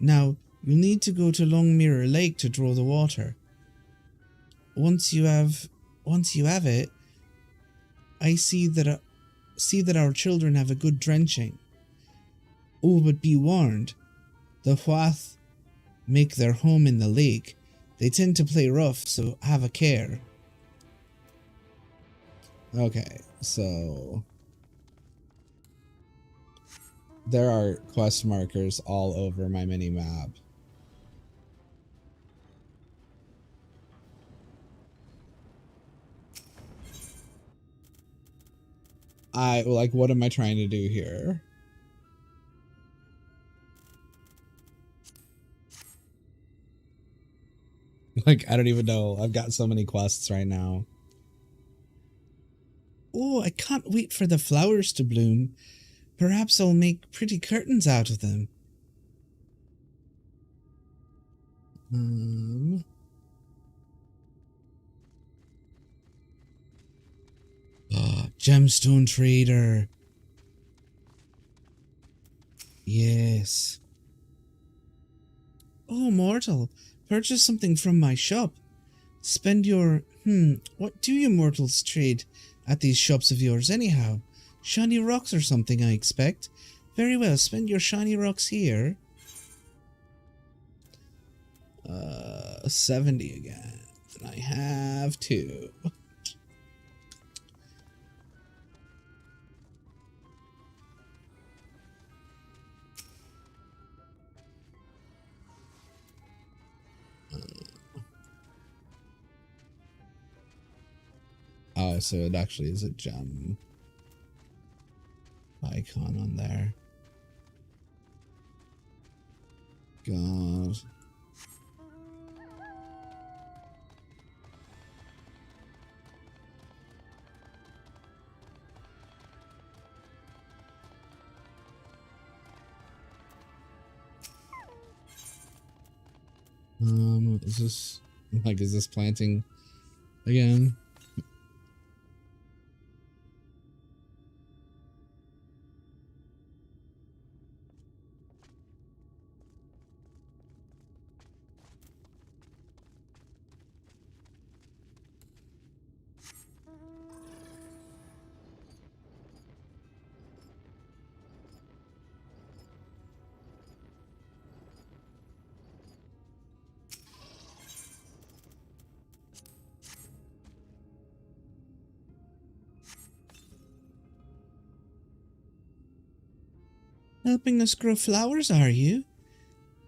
Now, you'll need to go to Long Mirror Lake to draw the water. Once you have it, I see that our children have a good drenching. Oh, but be warned, the Hwath make their home in the lake. They tend to play rough, so have a care. Okay, so there are quest markers all over my mini-map. What am I trying to do here? I don't even know. I've got so many quests right now. Oh, I can't wait for the flowers to bloom. Perhaps I'll make pretty curtains out of them. Gemstone Trader. Yes. Oh, mortal. Purchase something from my shop. Spend your... what do you mortals trade at these shops of yours anyhow? Shiny rocks or something, I expect. Very well, spend your shiny rocks here. 70 again. And I have 2. Oh, so it actually is a gem icon on there. God. Is this like, is this planting again? Helping us grow flowers, are you?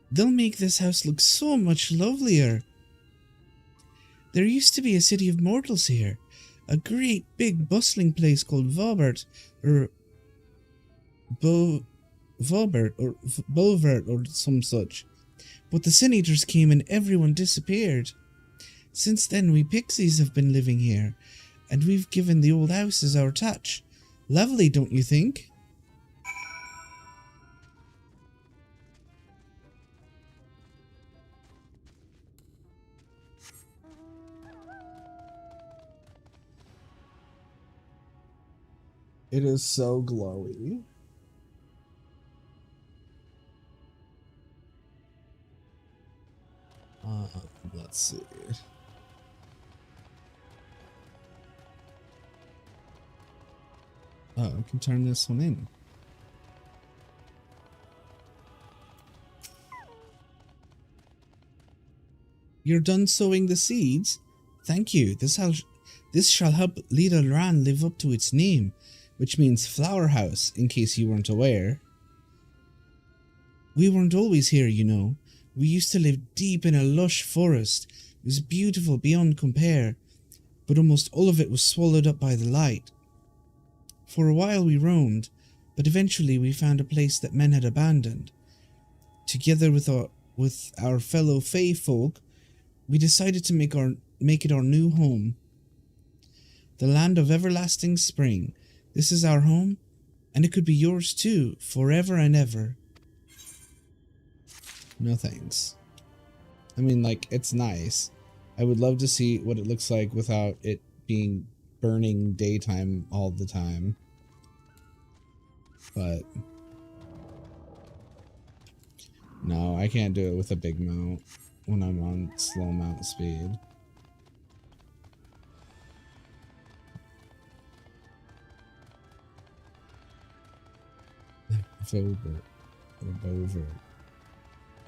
They'll make this house look so much lovelier. There used to be a city of mortals here, a great big bustling place called Vobert, or Bovert, or some such. But the Sin Eaters came and everyone disappeared. Since then, we pixies have been living here, and we've given the old houses our touch. Lovely, don't you think? It is so glowy. Let's see. Oh, I can turn this one in. You're done sowing the seeds? Thank you. This shall help Lida Ran live up to its name, which means flower house, in case you weren't aware. We weren't always here, you know. We used to live deep in a lush forest. It was beautiful beyond compare, but almost all of it was swallowed up by the light. For a while we roamed, but eventually we found a place that men had abandoned. Together with our fellow Fae folk, we decided to make it our new home. The land of everlasting spring. This is our home, and it could be yours too, forever and ever. No thanks. I mean, like, it's nice. I would love to see what it looks like without it being burning daytime all the time. But no, I can't do it with a big mount when I'm on slow mount speed. Vobert or Bovert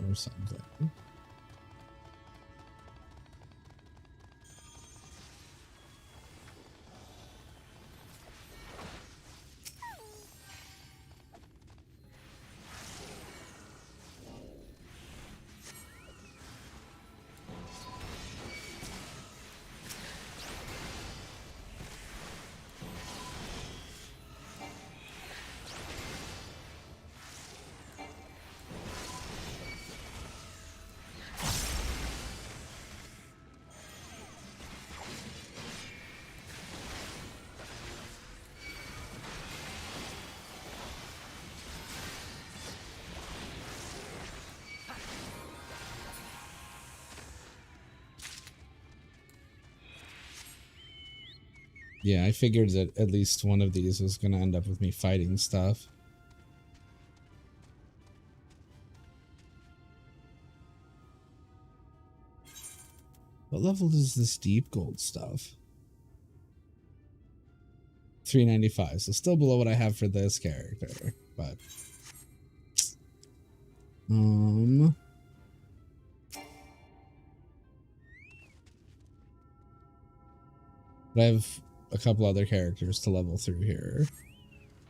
or something. Yeah, I figured that at least one of these was going to end up with me fighting stuff. What level is this deep gold stuff? 395, so still below what I have for this character, but I have a couple other characters to level through here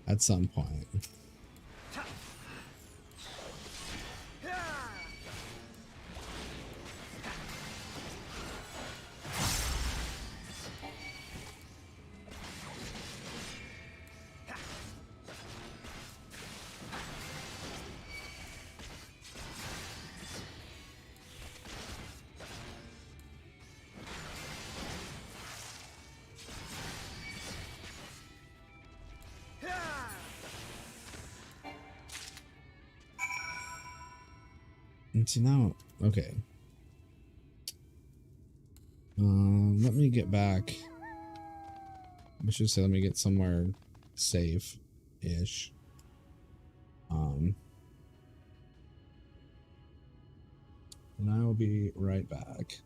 at some point. And so now, okay. Let me get back. I should say let me get somewhere safe-ish. And I will be right back.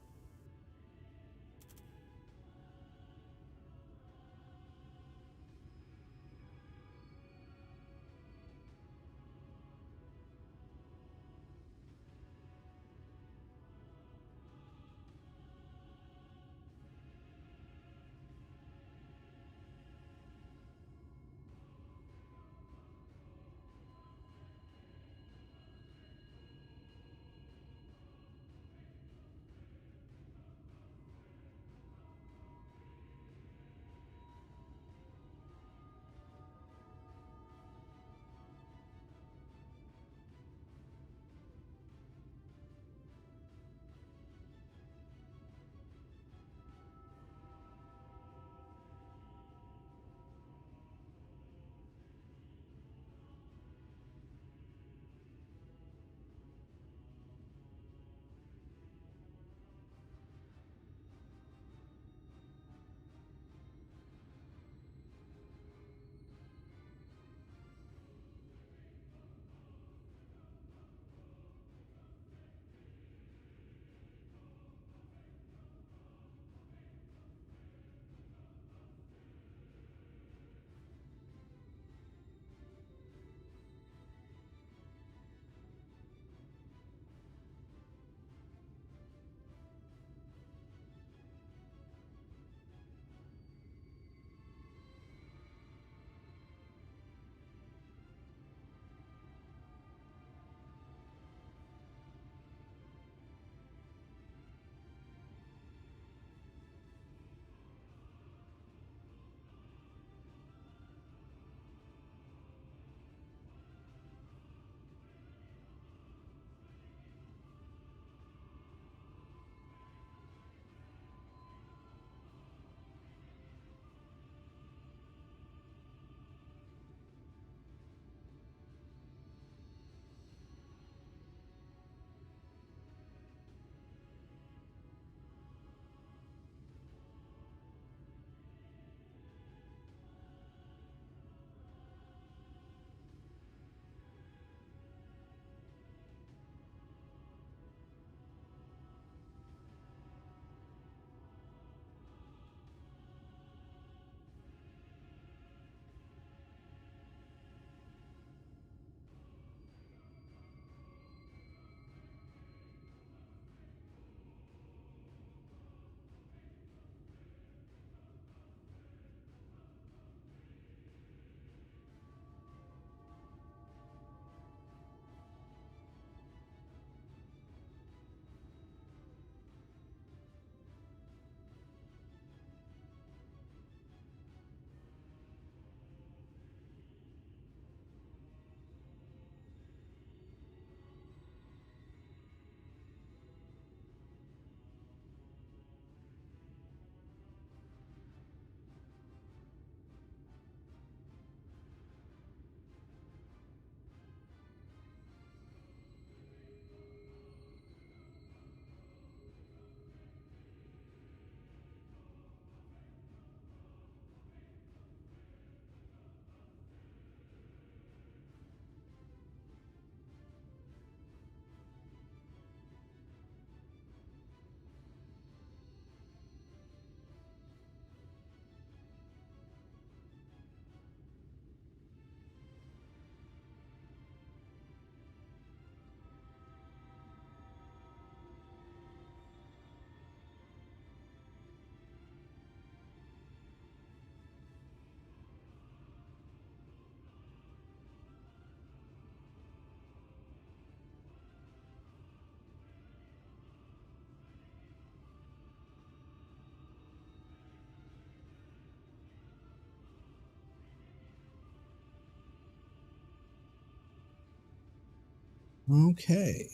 Okay,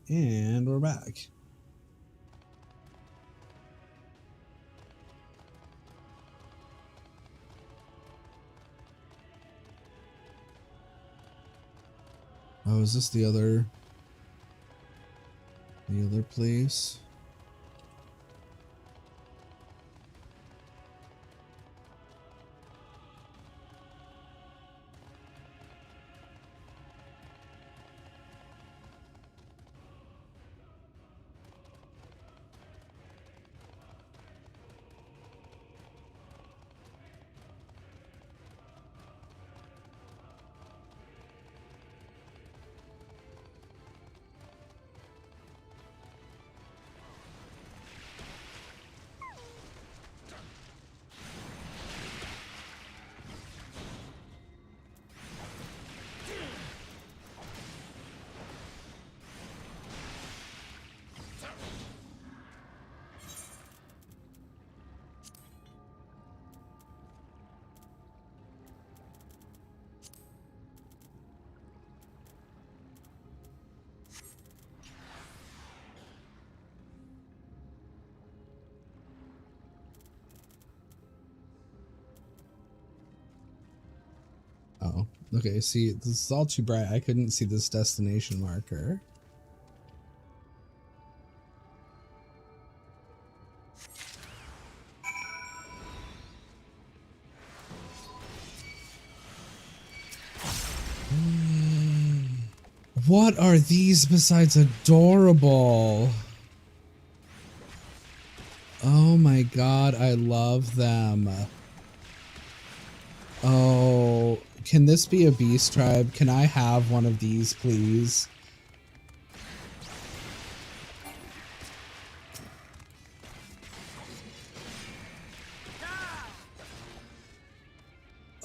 and we're back. Oh, is this the other? The other place? Okay, see, this is all too bright. I couldn't see this destination marker. What are these besides adorable? Oh my god, I love them. Oh, can this be a beast tribe? Can I have one of these, please?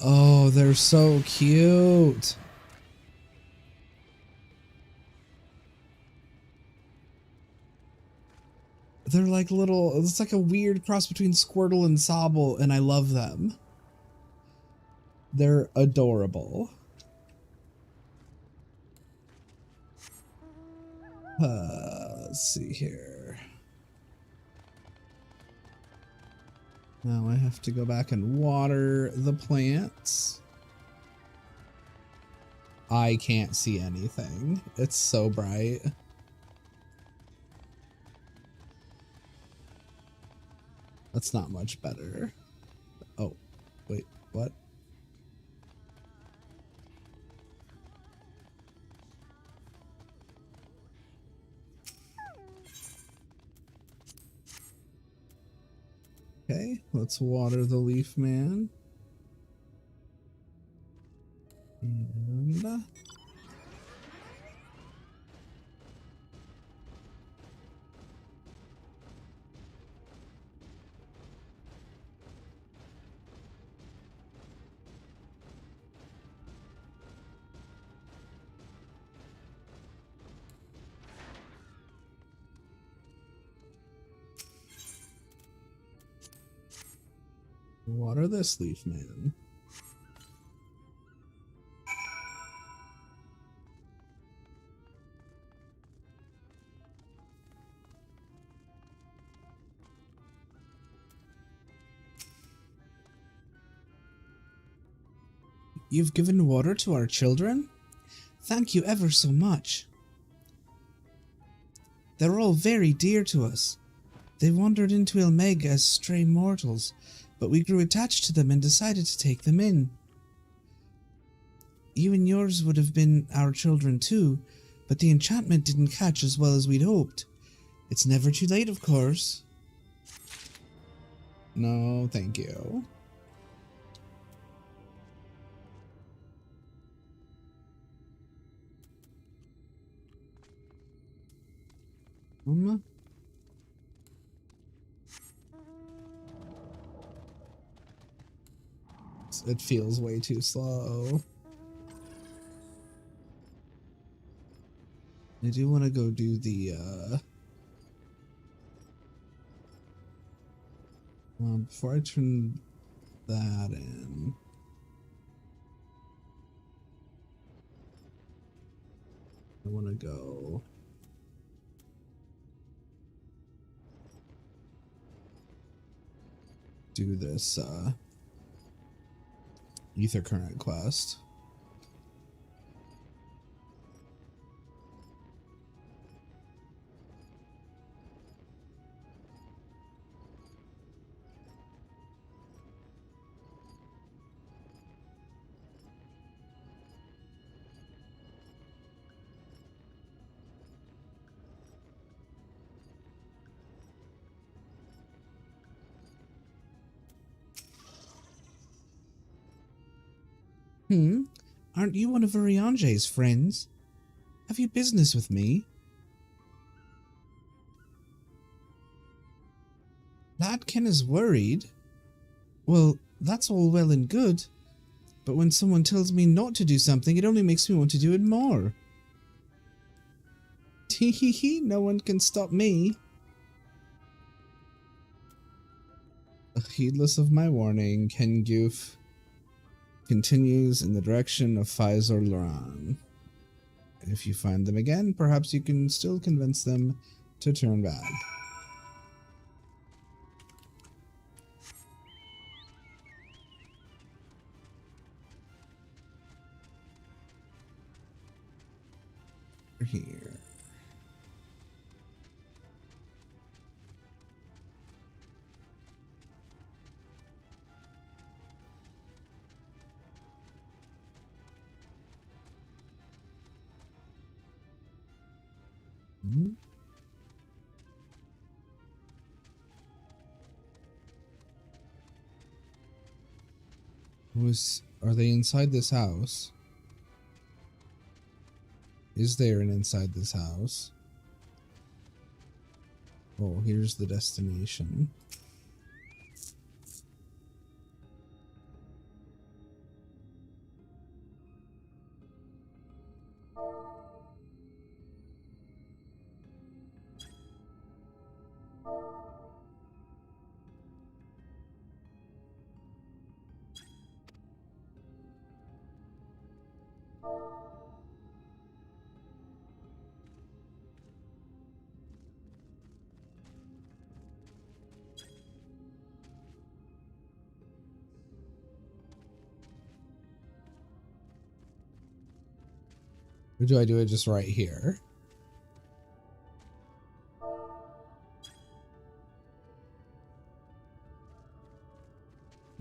Oh, they're so cute. They're like little, it's like a weird cross between Squirtle and Sobble, and I love them. They're adorable. Let's see here. Now I have to go back and water the plants. I can't see anything. It's so bright. That's not much better. Oh, wait, what? Okay, let's water the leaf man. And water this leaf man. You've given water to our children? Thank you ever so much. They're all very dear to us. They wandered into Mheg as stray mortals, but we grew attached to them and decided to take them in. You and yours would have been our children too, but the enchantment didn't catch as well as we'd hoped. It's never too late, of course. No, thank you. It feels way too slow. I do want to go do the before I turn that in. I want to go do this ether current quest. Aren't you one of Urianger's friends? Have you business with me? Ladkin is worried? Well, that's all well and good, but when someone tells me not to do something, it only makes me want to do it more. Tee-hee-hee, no one can stop me. Heedless of my warning, Ken Goof continues in the direction of Faizor Loran. If you find them again, perhaps you can still convince them to turn back. here. Hmm? Are they inside this house? Is there an inside this house? Oh, here's the destination. Or do I do it just right here?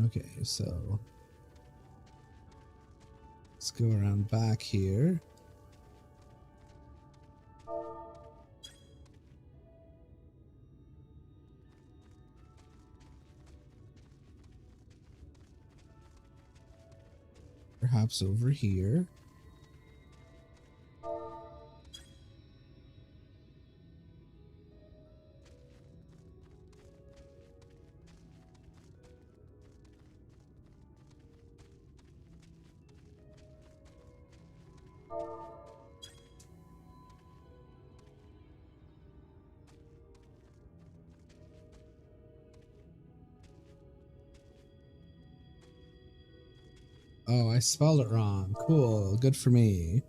Okay, so let's go around back here. Perhaps over here. Oh, I spelled it wrong. Cool. Good for me.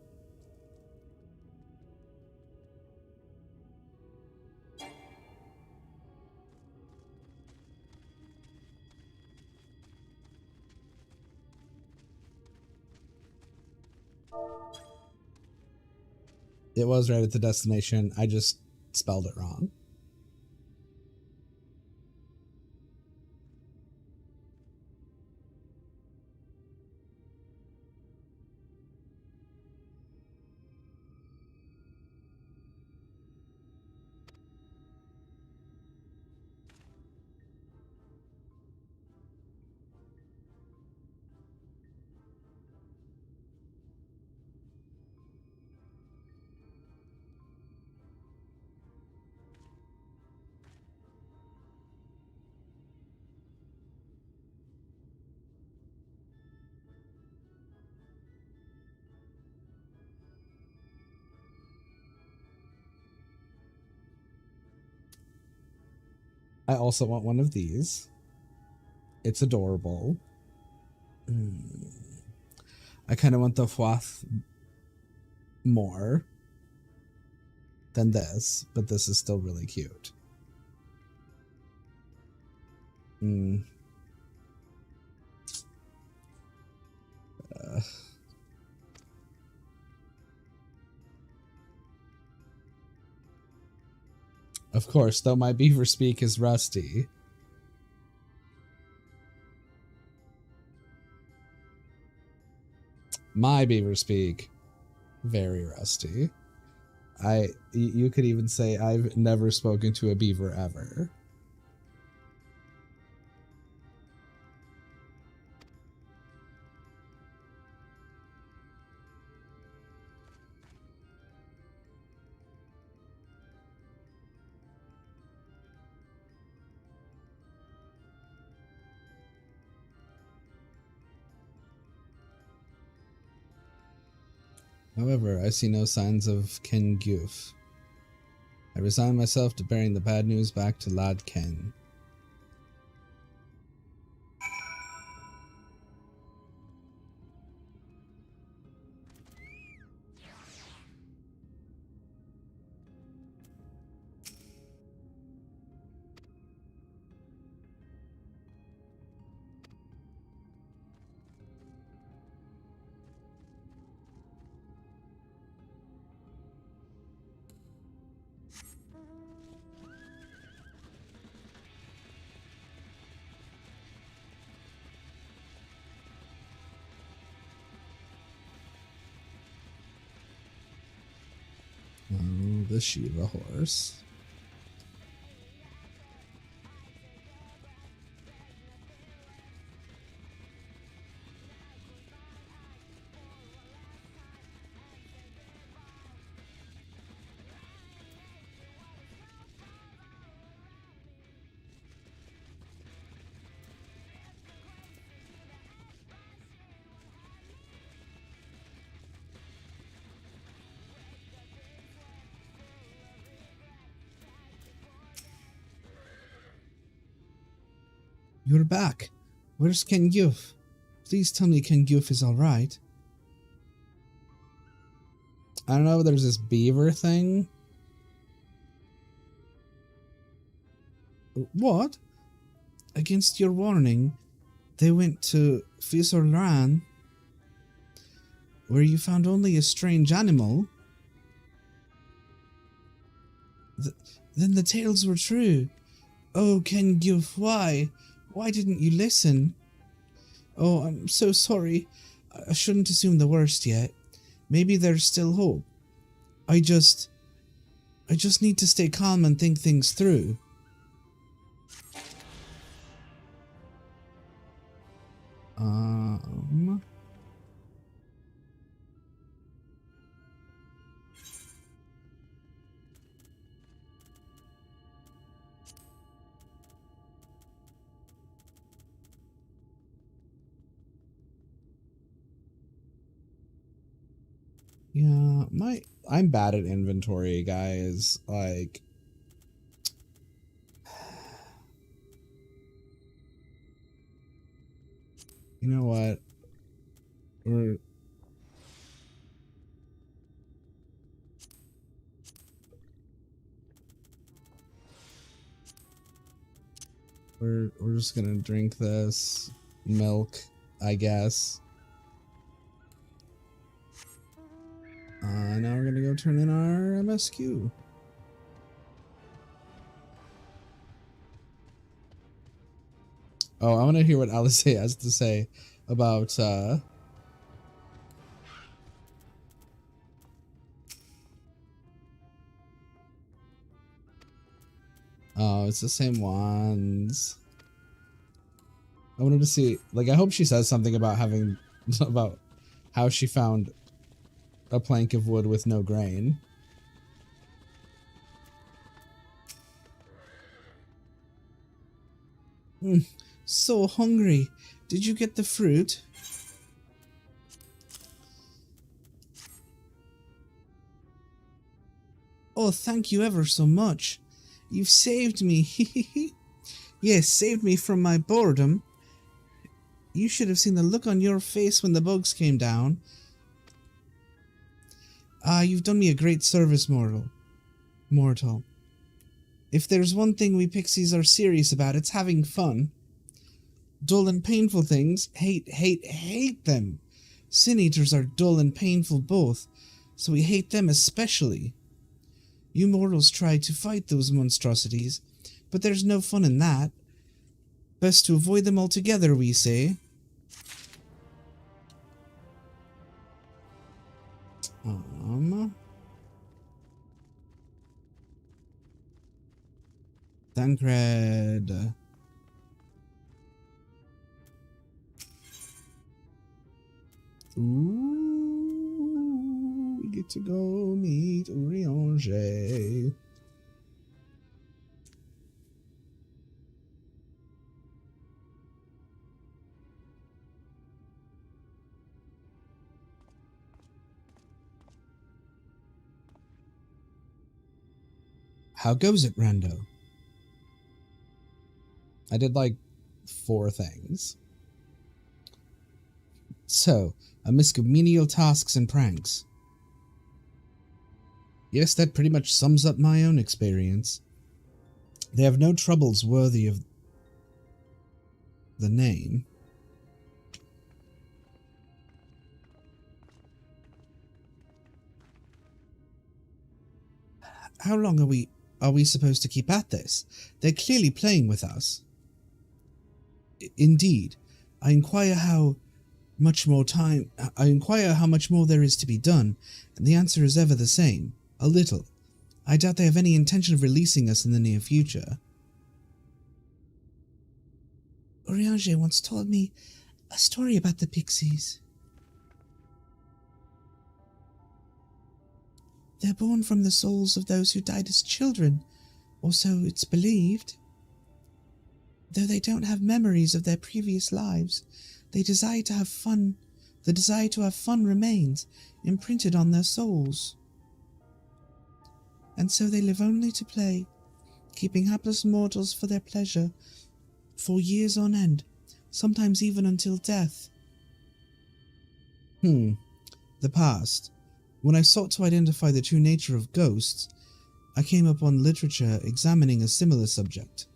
It was right at the destination. I just spelled it wrong. I also want one of these. It's adorable. I kind of want the Fwath more than this, but this is still really cute. Of course, though my beaver speak is rusty. My beaver speak, very rusty. You could even say I've never spoken to a beaver ever. However, I see no signs of Ken Guf. I resign myself to bearing the bad news back to Lad Ken. the Shiva horse. You're back. Where's Ken Guf? Please tell me Ken Guf is alright. I don't know, there's this beaver thing. What? Against your warning, they went to Fisorlan, where you found only a strange animal. Then the tales were true. Oh, Ken Guf, why? Why didn't you listen? Oh, I'm so sorry. I shouldn't assume the worst yet. Maybe there's still hope. I just need to stay calm and think things through. Yeah, I'm bad at inventory, guys. Like, you know what? We're just gonna drink this milk, I guess. Now we're gonna go turn in our MSQ. Oh, I want to hear what Alice has to say about oh, it's the same ones. I wanted to see, like, I hope she says something about having, about how she found a plank of wood with no grain. So hungry. Did you get the fruit? Oh, thank you ever so much. You've saved me. Yes, saved me from my boredom. You should have seen the look on your face when the bugs came down. You've done me a great service, mortal. If there's one thing we pixies are serious about, it's having fun. Dull and painful things, hate them. Sin Eaters are dull and painful both, so we hate them especially. You mortals try to fight those monstrosities, but there's no fun in that. Best to avoid them altogether, we say. Thancred. Ooh, we get to go meet Urianger. How goes it, Rando? I did like 4 things. So, a misc of menial tasks and pranks. Yes, that pretty much sums up my own experience. They have no troubles worthy of the name. How long are we supposed to keep at this? They're clearly playing with us. Indeed. I inquire how much more there is to be done, and the answer is ever the same. A little. I doubt they have any intention of releasing us in the near future. Oriange once told me a story about the pixies. They're born from the souls of those who died as children, or so it's believed. Though they don't have memories of their previous lives, they desire to have fun. The desire to have fun remains imprinted on their souls. And so they live only to play, keeping hapless mortals for their pleasure, for years on end, sometimes even until death. The past. When I sought to identify the true nature of ghosts, I came upon literature examining a similar subject.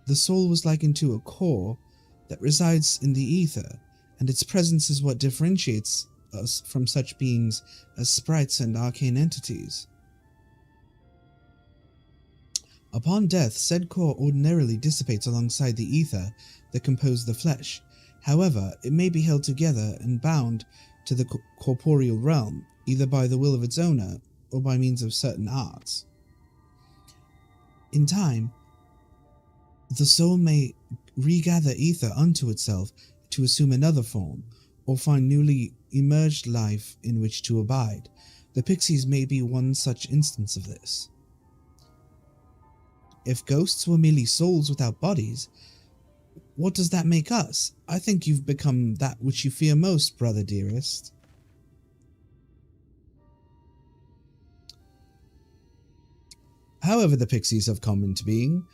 The soul was likened to a core that resides in the ether, and its presence is what differentiates us from such beings as sprites and arcane entities. Upon death, said core ordinarily dissipates alongside the ether that compose the flesh. However, it may be held together and bound to the corporeal realm, either by the will of its owner or by means of certain arts. In time, the soul may regather ether unto itself to assume another form, or find newly emerged life in which to abide. The pixies may be one such instance of this. If ghosts were merely souls without bodies, what does that make us? I think you've become that which you fear most, brother dearest. However the pixies have come into being,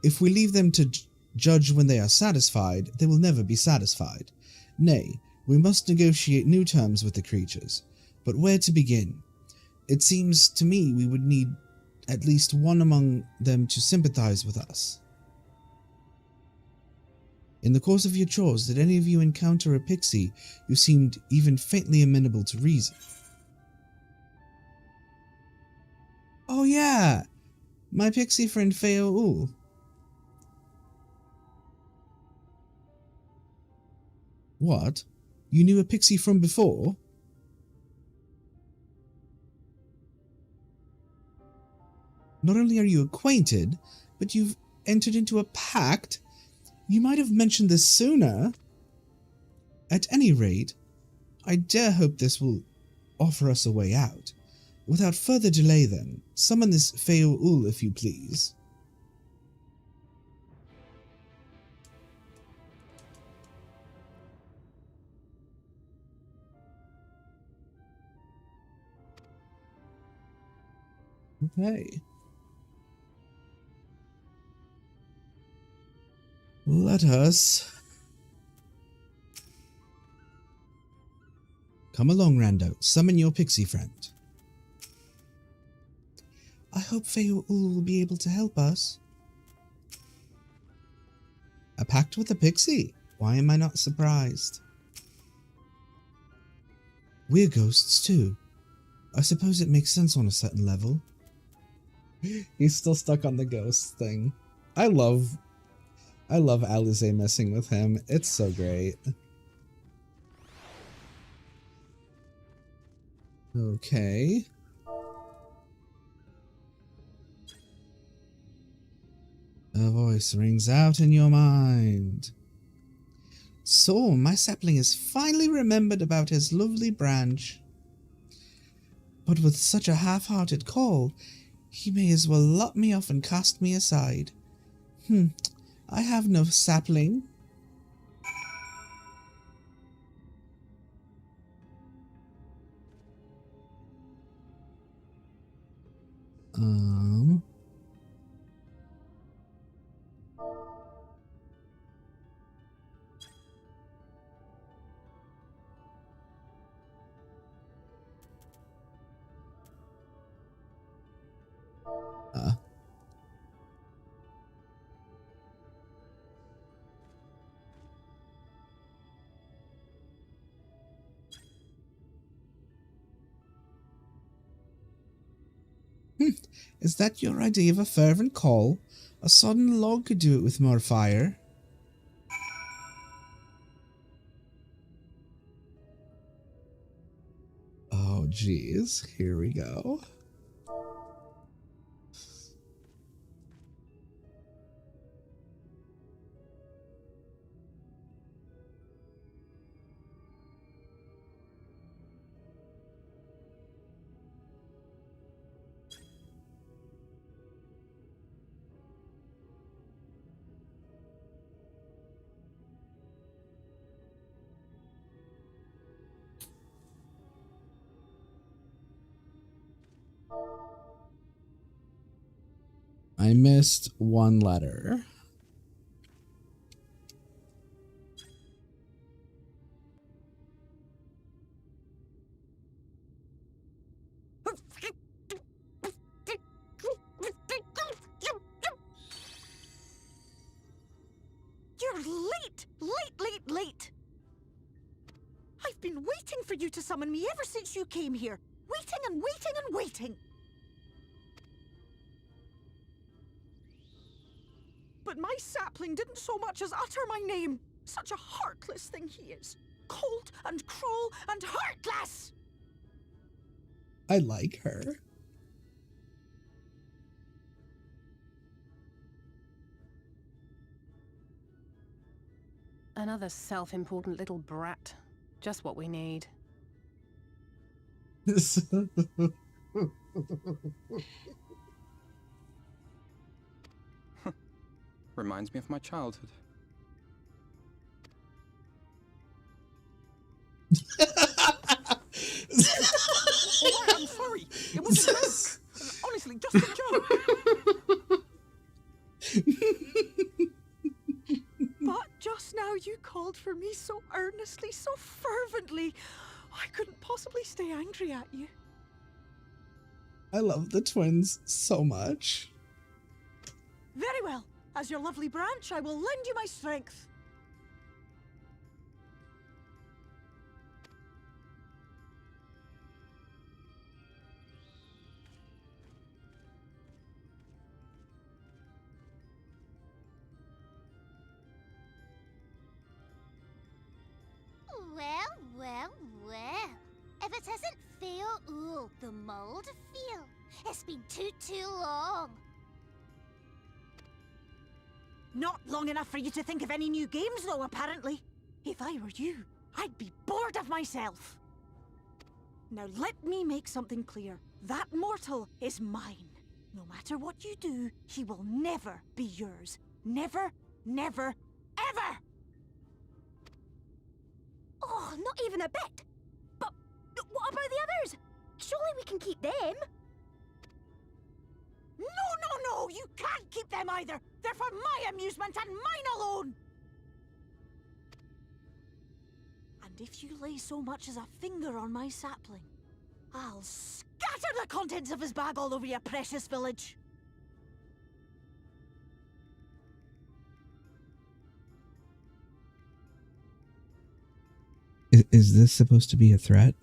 if we leave them to judge when they are satisfied, they will never be satisfied. Nay, we must negotiate new terms with the creatures. But where to begin? It seems to me we would need at least one among them to sympathize with us. In the course of your chores, did any of you encounter a pixie who seemed even faintly amenable to reason? Oh yeah, my pixie friend Feo. What? You knew a pixie from before? Not only are you acquainted, but you've entered into a pact? You might have mentioned this sooner. At any rate, I dare hope this will offer us a way out. Without further delay then, summon this Feo if you please. Okay. Let us... Come along, Rando. Summon your pixie friend. I hope Feo will be able to help us. A pact with a pixie? Why am I not surprised? We're ghosts too. I suppose it makes sense on a certain level. He's still stuck on the ghost thing. I love Alize messing with him. It's so great. Okay. A voice rings out in your mind. So, my sapling has finally remembered about his lovely branch. But with such a half-hearted call, he may as well lop me off and cast me aside. I have no sapling. Is that your idea of a fervent call? A sodden log could do it with more fire. Oh, jeez. Here we go. I missed one letter. You're late! Late! I've been waiting for you to summon me ever since you came here. Waiting and waiting and waiting. But my sapling didn't so much as utter my name. Such a heartless thing he is. Cold and cruel and heartless! I like her. Another self-important little brat. Just what we need. Reminds me of my childhood. Oh, I'm sorry. It was a joke. Honestly, just a joke. But just now you called for me so earnestly, so fervently. I couldn't possibly stay angry at you. I love the twins so much. Very well. As your lovely branch, I will lend you my strength. Well. If it isn't Feo the mold feel. It's been too long. Not long enough for you to think of any new games, though, apparently. If I were you, I'd be bored of myself. Now let me make something clear. That mortal is mine. No matter what you do, he will never be yours. Never, never, ever! Oh, not even a bit. But what about the others? Surely we can keep them. No, you can't keep them either. They're for my amusement and mine alone. And if you lay so much as a finger on my sapling, I'll scatter the contents of his bag all over your precious village. Is this supposed to be a threat?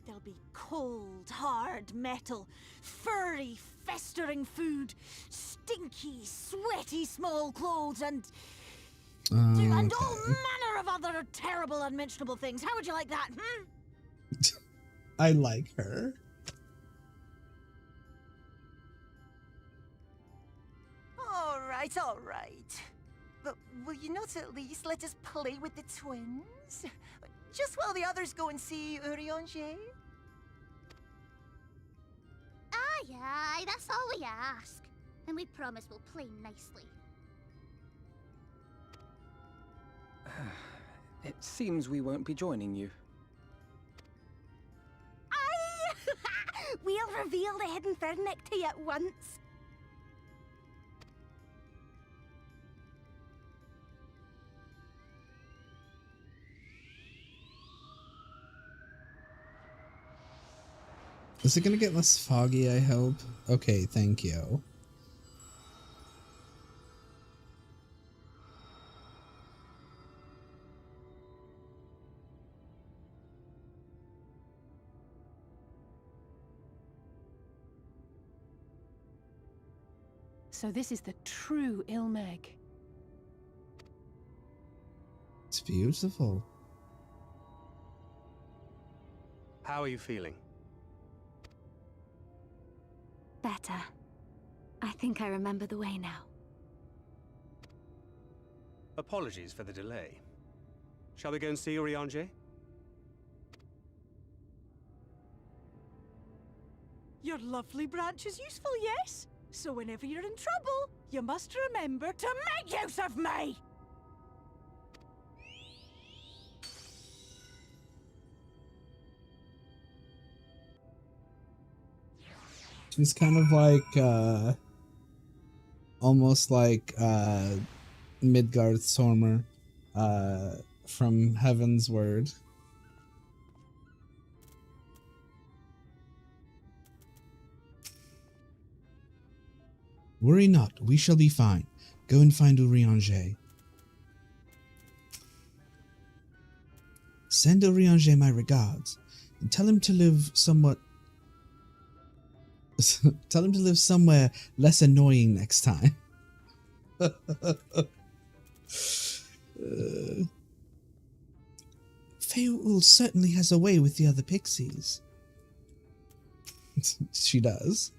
There'll be cold, hard metal, furry, festering food, stinky, sweaty small clothes, and all Okay. manner of other terrible, unmentionable things. How would you like that, I like her. All right. But will you not at least let us play with the twins? Just while the others go and see Urianger? Aye, that's all we ask. And we promise we'll play nicely. It seems we won't be joining you. Aye! We'll reveal the hidden Fernic to you at once. Is it gonna get less foggy, I hope? Okay, thank you. So this is the true Mheg. It's beautiful. How are you feeling? Better. I think I remember the way now. Apologies for the delay. Shall we go and see Urianger? Your lovely branch is useful, yes? So whenever you're in trouble, you must remember to make use of me! She's kind of like, almost like, Midgard Sormer, from Heaven's Word. Worry not, we shall be fine. Go and find Urianger. Send Urianger my regards, and tell him to live somewhat... tell him to live somewhere less annoying next time. Feywild certainly has a way with the other pixies. She does.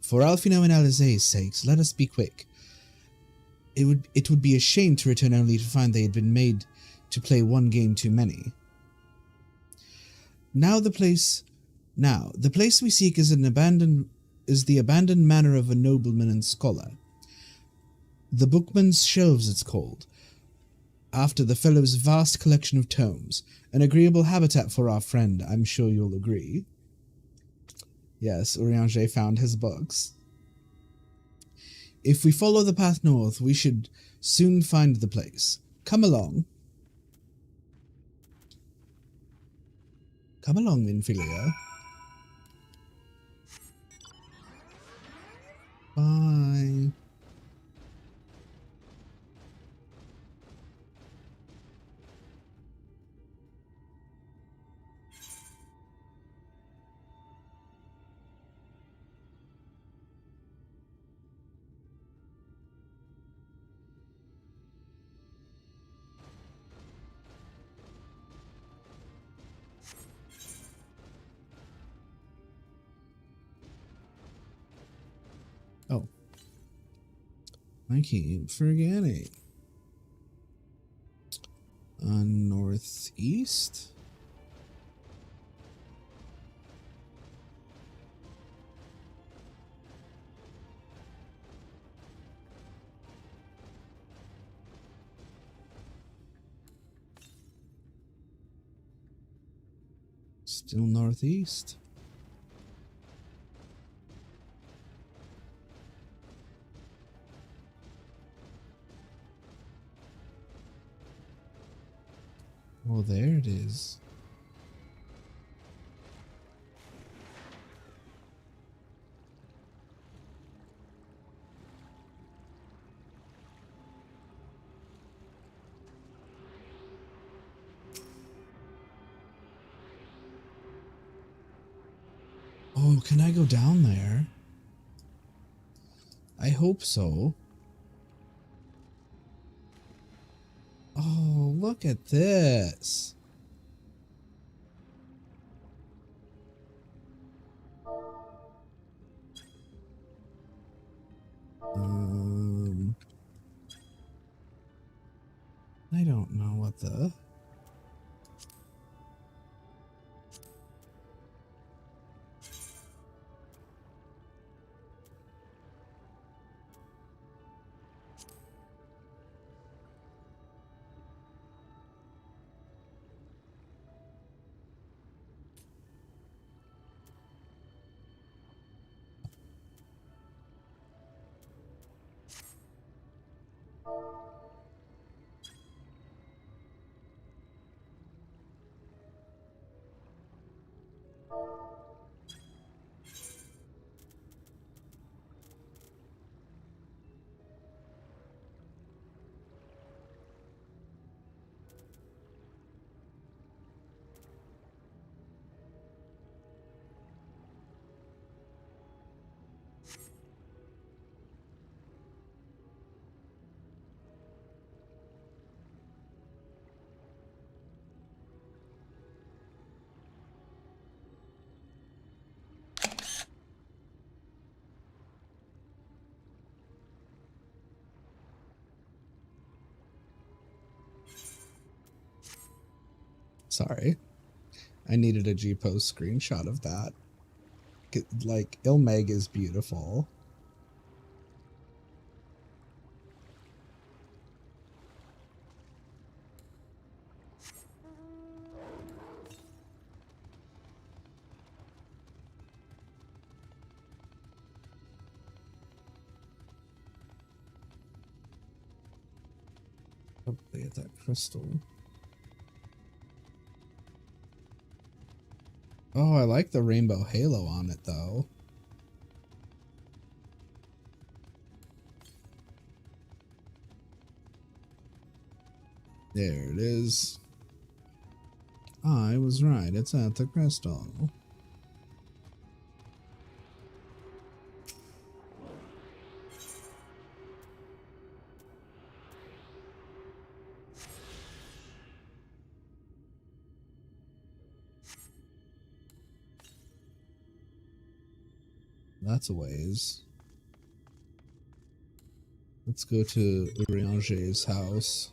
For Alfino and Alizé's sakes, let us be quick. It would be a shame to return only to find they had been made to play one game too many. The place we seek is the abandoned manor of a nobleman and scholar. The Bookman's Shelves it's called, after the fellow's vast collection of tomes. An agreeable habitat for our friend, I'm sure you'll agree. Yes, Urianger found his books. If we follow the path north, we should soon find the place. Come along. Come along, Infilia. Bye. Oh. I keep forgetting. Northeast? Still northeast? Oh, there it is. Oh, can I go down there? I hope so. Oh, look at this. I don't know what the... Sorry. I needed a G-Post screenshot of that. Like, Mheg is beautiful. Probably at that crystal. Oh, I like the rainbow halo on it, though. There it is. I was right. It's at the crystal. That's a ways. Let's go to Urianger's house.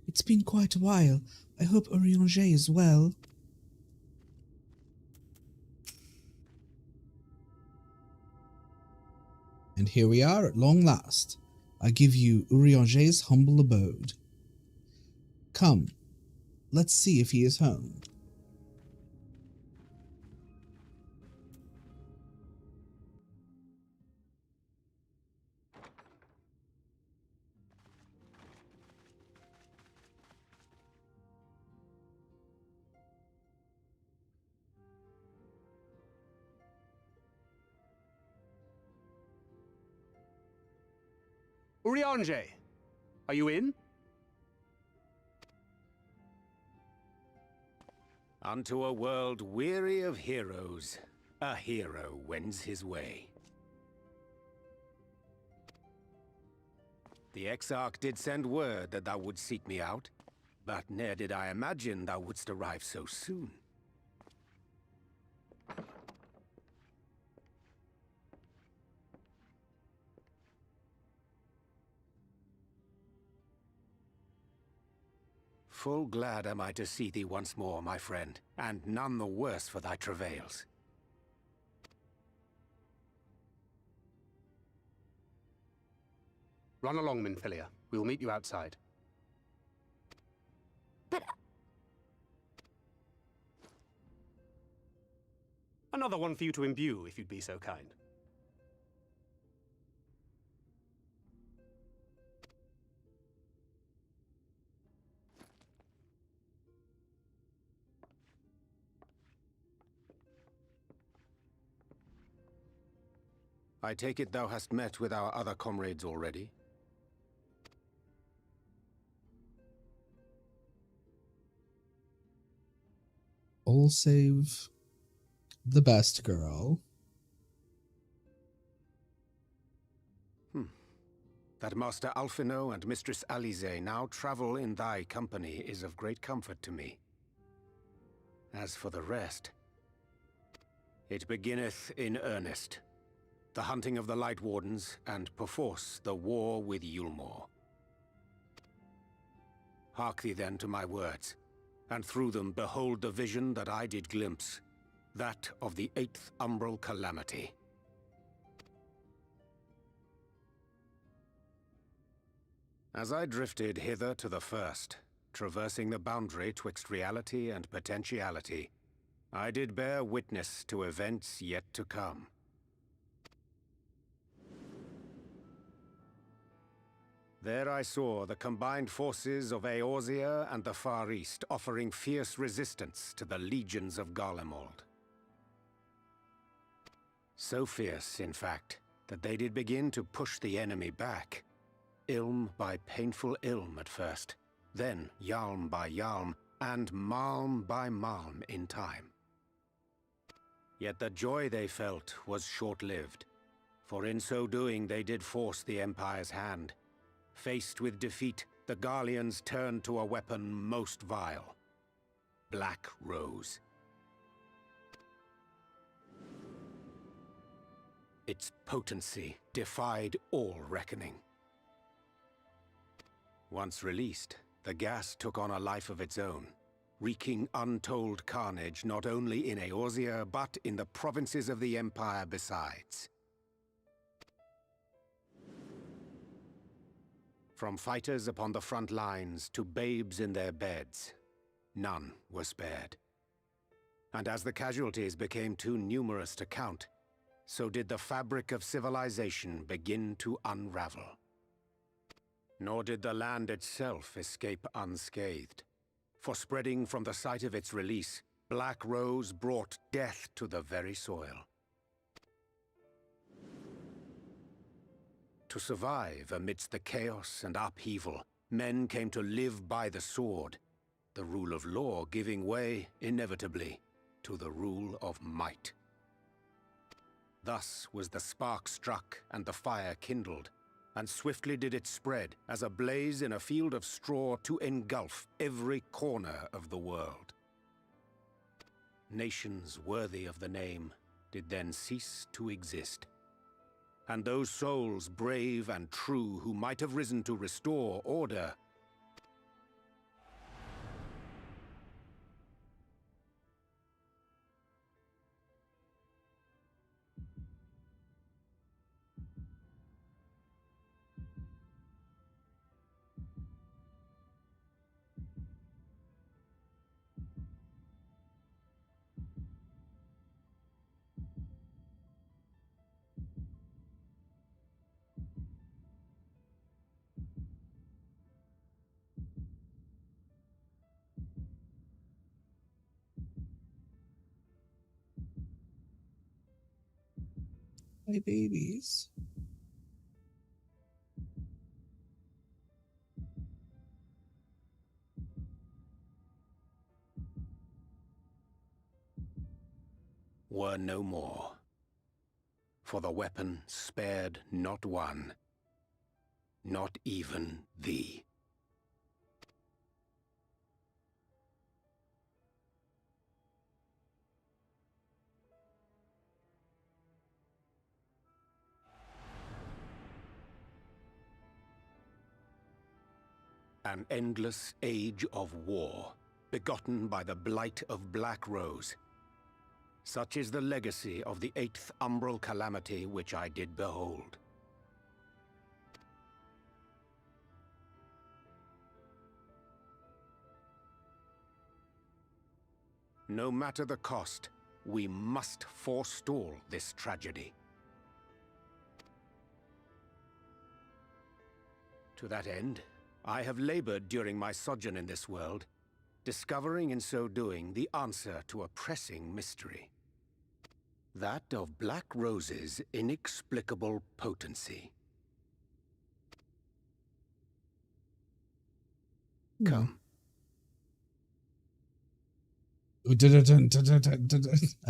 It's been quite a while. I hope Urianger is well. And here we are at long last. I give you Urianger's humble abode. Come, let's see if he is home. Urianger, are you in? Unto a world weary of heroes, a hero wends his way. The Exarch did send word that thou wouldst seek me out, but ne'er did I imagine thou wouldst arrive so soon. Full glad am I to see thee once more, my friend, and none the worse for thy travails. Run along, Minfilia. We will meet you outside. But... Another one for you to imbue, if you'd be so kind. I take it thou hast met with our other comrades already? All save the best girl. That Master Alphino and Mistress Alize now travel in thy company is of great comfort to me. As for the rest, it beginneth in earnest. The hunting of the Light Wardens, and perforce the war with Yulmore. Hark thee then to my words, and through them behold the vision that I did glimpse, that of the 8th Umbral Calamity. As I drifted hither to the first, traversing the boundary twixt reality and potentiality, I did bear witness to events yet to come. There I saw the combined forces of Eorzea and the Far East offering fierce resistance to the legions of Garlemald. So fierce, in fact, that they did begin to push the enemy back, ilm by painful ilm at first, then yalm by yalm, and malm by malm in time. Yet the joy they felt was short-lived, for in so doing they did force the Empire's hand. Faced with defeat, the Garleans turned to a weapon most vile: Black Rose. Its potency defied all reckoning. Once released, the gas took on a life of its own, wreaking untold carnage not only in Eorzea, but in the provinces of the Empire besides. From fighters upon the front lines to babes in their beds, none were spared. And as the casualties became too numerous to count, so did the fabric of civilization begin to unravel. Nor did the land itself escape unscathed, for spreading from the site of its release, Black Rose brought death to the very soil. To survive amidst the chaos and upheaval, men came to live by the sword, the rule of law giving way, inevitably, to the rule of might. Thus was the spark struck and the fire kindled, and swiftly did it spread as a blaze in a field of straw to engulf every corner of the world. Nations worthy of the name did then cease to exist, and those souls brave and true who might have risen to restore order My babies. were no more. For the weapon spared not one, not even thee. An endless age of war, begotten by the blight of Black Rose. Such is the legacy of the 8th umbral calamity which I did behold. No matter the cost, we must forestall this tragedy. To that end, I have labored during my sojourn in this world, discovering in so doing the answer to a pressing mystery. That of Black Rose's inexplicable potency. Come. I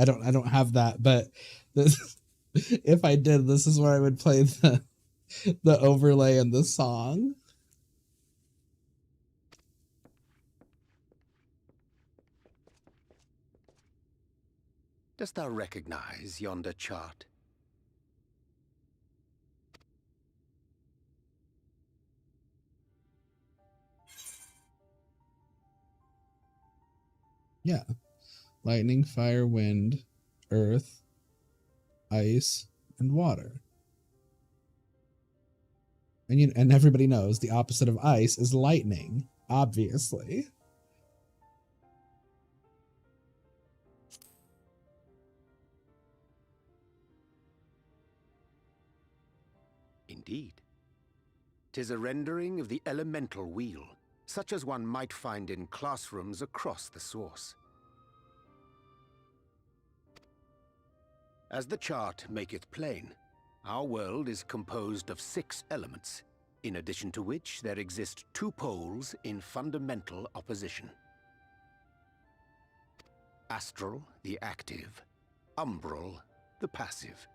don't have that, but this, if I did, this is where I would play the overlay and the song. Dost thou recognize yonder chart? Yeah. Lightning, fire, wind, earth, ice, and water. And everybody knows the opposite of ice is lightning, obviously. Indeed. 'Tis a rendering of the elemental wheel, such as one might find in classrooms across the source. As the chart maketh plain, our world is composed of 6 elements, in addition to which there exist two poles in fundamental opposition. Astral, the active, umbral, the passive.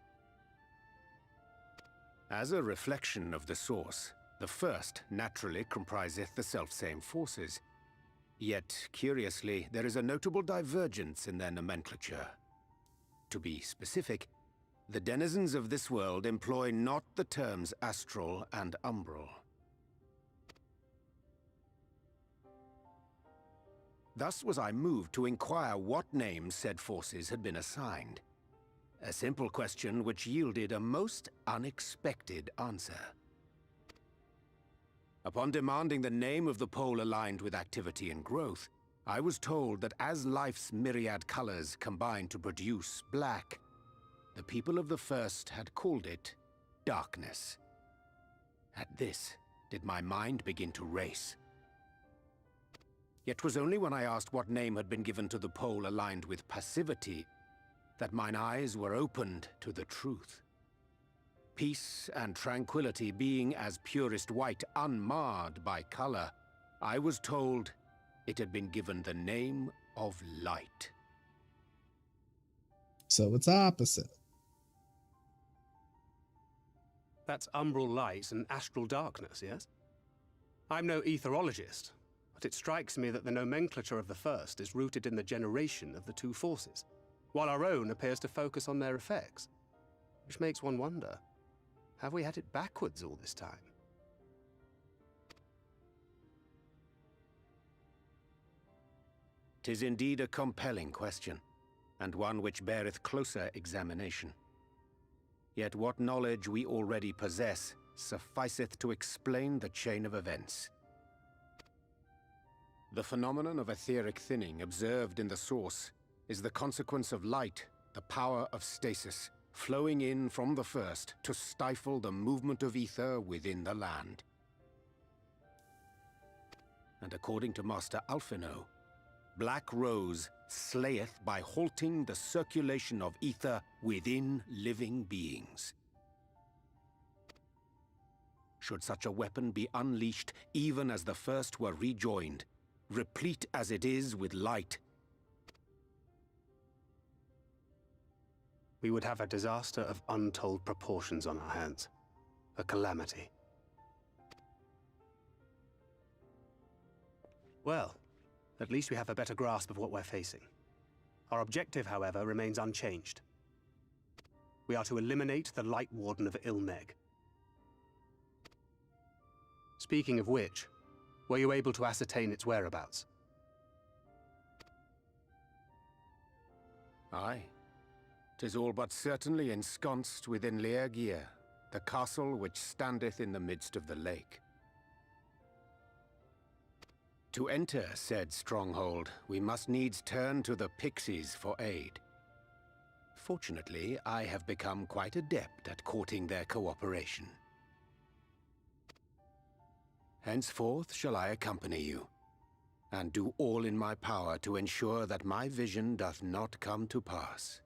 As a reflection of the source, the first naturally compriseth the selfsame forces. Yet, curiously, there is a notable divergence in their nomenclature. To be specific, the denizens of this world employ not the terms astral and umbral. Thus was I moved to inquire what names said forces had been assigned. A simple question which yielded a most unexpected answer. Upon demanding the name of the pole aligned with activity and growth, I was told that as life's myriad colors combine to produce black, the people of the first had called it darkness. At this, did my mind begin to race. Yet 'twas only when I asked what name had been given to the pole aligned with passivity that mine eyes were opened to the truth. Peace and tranquility being as purest white, unmarred by color, I was told it had been given the name of light. So it's opposite. That's umbral light and astral darkness, yes? I'm no etherologist, but it strikes me that the nomenclature of the first is rooted in the generation of the two forces, while our own appears to focus on their effects. Which makes one wonder, have we had it backwards all this time? "'Tis indeed a compelling question, and one which beareth closer examination. Yet what knowledge we already possess sufficeth to explain the chain of events. The phenomenon of etheric thinning observed in the source is the consequence of light, the power of stasis, flowing in from the first to stifle the movement of ether within the land. And according to Master Alphino, Black Rose slayeth by halting the circulation of ether within living beings. Should such a weapon be unleashed even as the first were rejoined, replete as it is with light, we would have a disaster of untold proportions on our hands. A calamity. Well, at least we have a better grasp of what we're facing. Our objective, however, remains unchanged. We are to eliminate the Light Warden of Mheg. Speaking of which, were you able to ascertain its whereabouts? Aye. 'Tis all but certainly ensconced within Leargear, the castle which standeth in the midst of the lake. To enter said stronghold, we must needs turn to the pixies for aid. Fortunately, I have become quite adept at courting their cooperation. Henceforth shall I accompany you, and do all in my power to ensure that my vision doth not come to pass.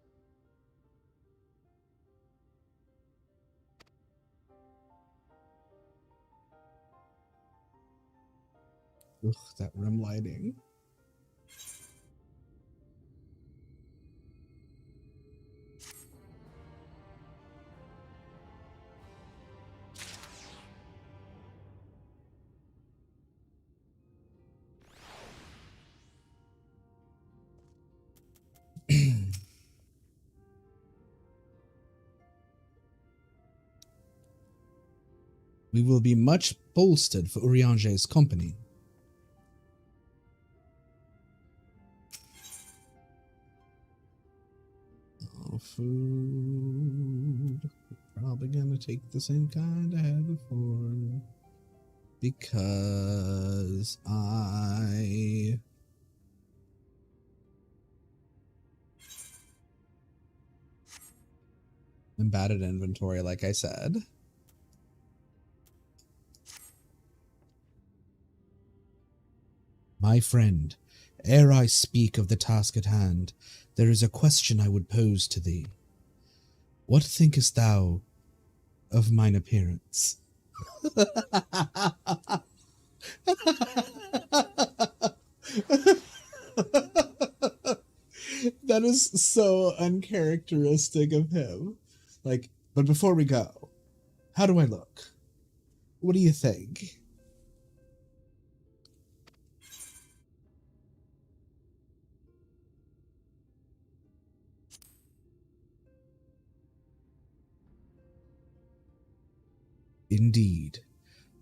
Ugh, that rim lighting. We will be much bolstered for Urianger's company. Food. Probably gonna take the same kind I had before. Because I am bad at inventory, like I said. My friend, ere I speak of the task at hand, there is a question I would pose to thee. What thinkest thou of mine appearance? That is so uncharacteristic of him. Like, but before we go, how do I look? What do you think? Indeed,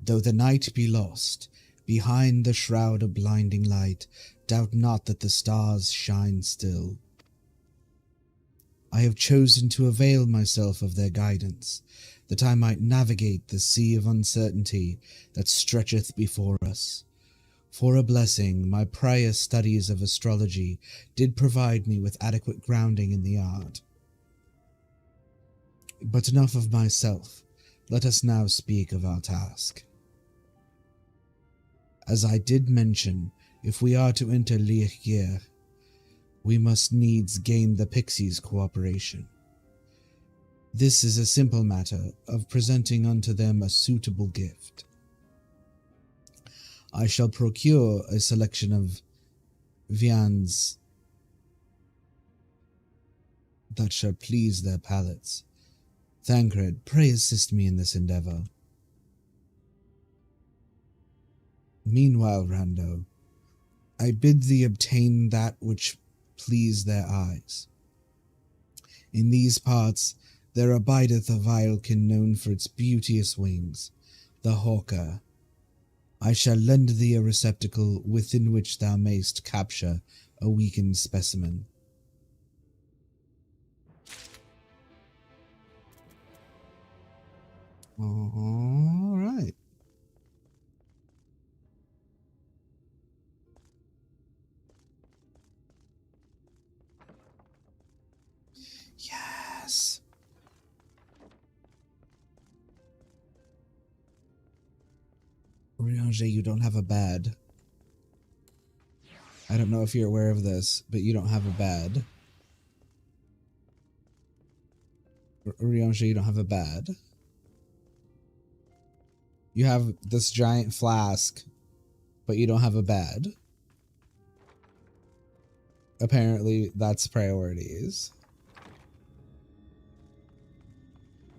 though the night be lost, behind the shroud of blinding light, doubt not that the stars shine still. I have chosen to avail myself of their guidance, that I might navigate the sea of uncertainty that stretcheth before us. For a blessing, my prior studies of astrology did provide me with adequate grounding in the art. But enough of myself. Let us now speak of our task. As I did mention, if we are to enter Liechgir, we must needs gain the pixies' cooperation. This is a simple matter of presenting unto them a suitable gift. I shall procure a selection of viands that shall please their palates. Thancred, pray assist me in this endeavor. Meanwhile, Rando, I bid thee obtain that which please their eyes. In these parts there abideth a violkin known for its beauteous wings, the hawker. I shall lend thee a receptacle within which thou mayst capture a weakened specimen. All right. Yes. Oriange, you don't have a bad. I don't know if you're aware of this, but you don't have a bad. Oriange, you don't have a bad. You have this giant flask, but you don't have a bad. Apparently, that's priorities.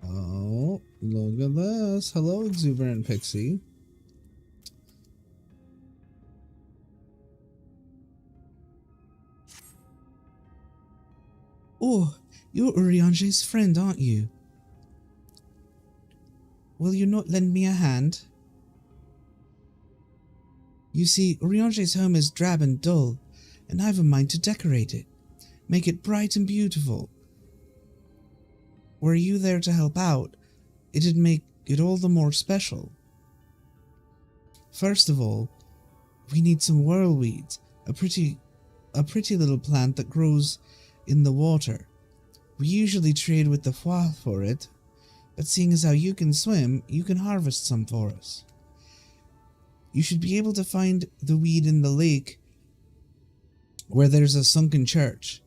Oh, look at this. Hello, exuberant pixie. Oh, you're Uriange's friend, aren't you? Will you not lend me a hand? You see, Uriange's home is drab and dull, and I've a mind to decorate it, make it bright and beautiful. Were you there to help out, it'd make it all the more special. First of all, we need some whirlweeds, a pretty little plant that grows in the water. We usually trade with the Fwa for it, but seeing as how you can swim, you can harvest some for us. You should be able to find the weed in the lake where there's a sunken church.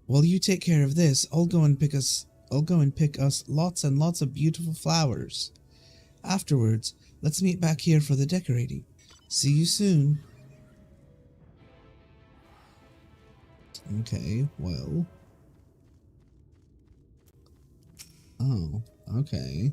While you take care of this, I'll go and pick us lots and lots of beautiful flowers. Afterwards, let's meet back here for the decorating. See you soon. Okay, well. Oh, okay.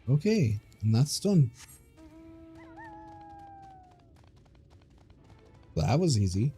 Okay, and that's done. That was easy.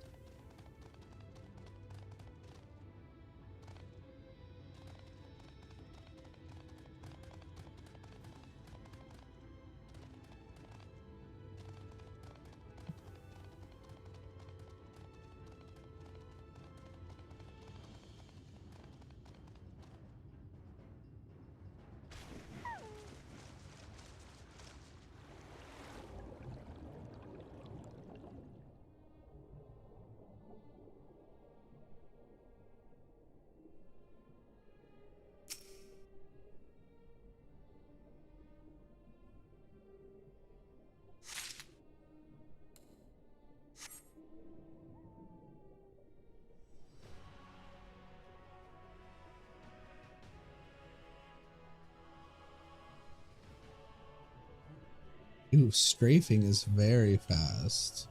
Ooh, strafing is very fast.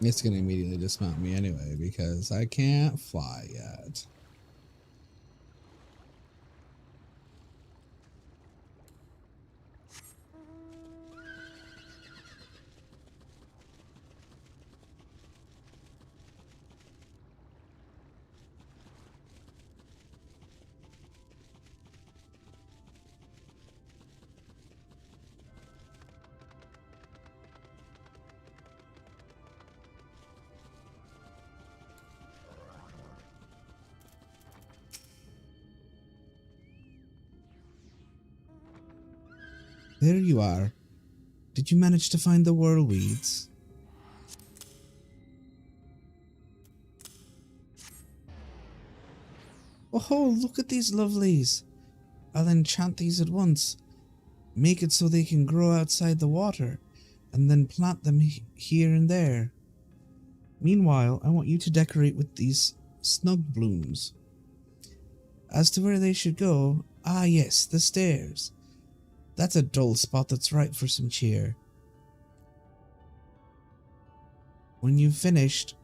It's gonna immediately dismount me anyway because I can't fly yet. There you are. Did you manage to find the whirlweeds? Oh, look at these lovelies. I'll enchant these at once. Make it so they can grow outside the water, and then plant them here and there. Meanwhile, I want you to decorate with these snug blooms. As to where they should go, ah yes, the stairs. That's a dull spot that's ripe for some cheer. When you've finished,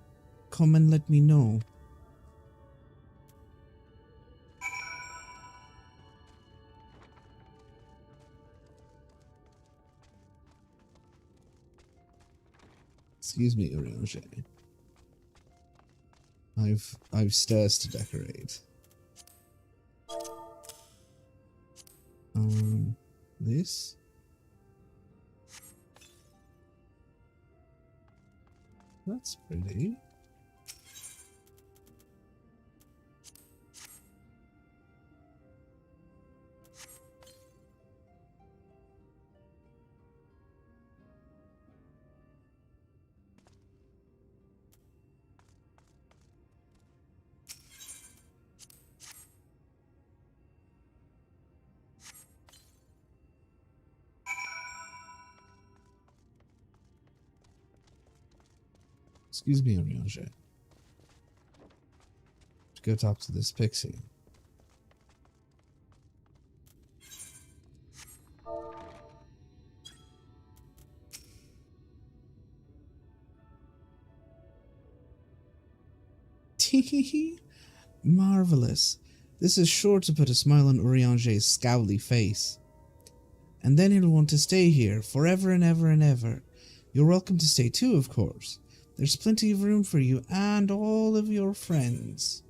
come and let me know. Excuse me, Urianger. I've stairs to decorate. This? That's pretty. Excuse me, Urianger. Go talk to this pixie. Tee marvelous. This is sure to put a smile on Urianger's scowly face. And then he'll want to stay here forever and ever and ever. You're welcome to stay too, of course. There's plenty of room for you and all of your friends.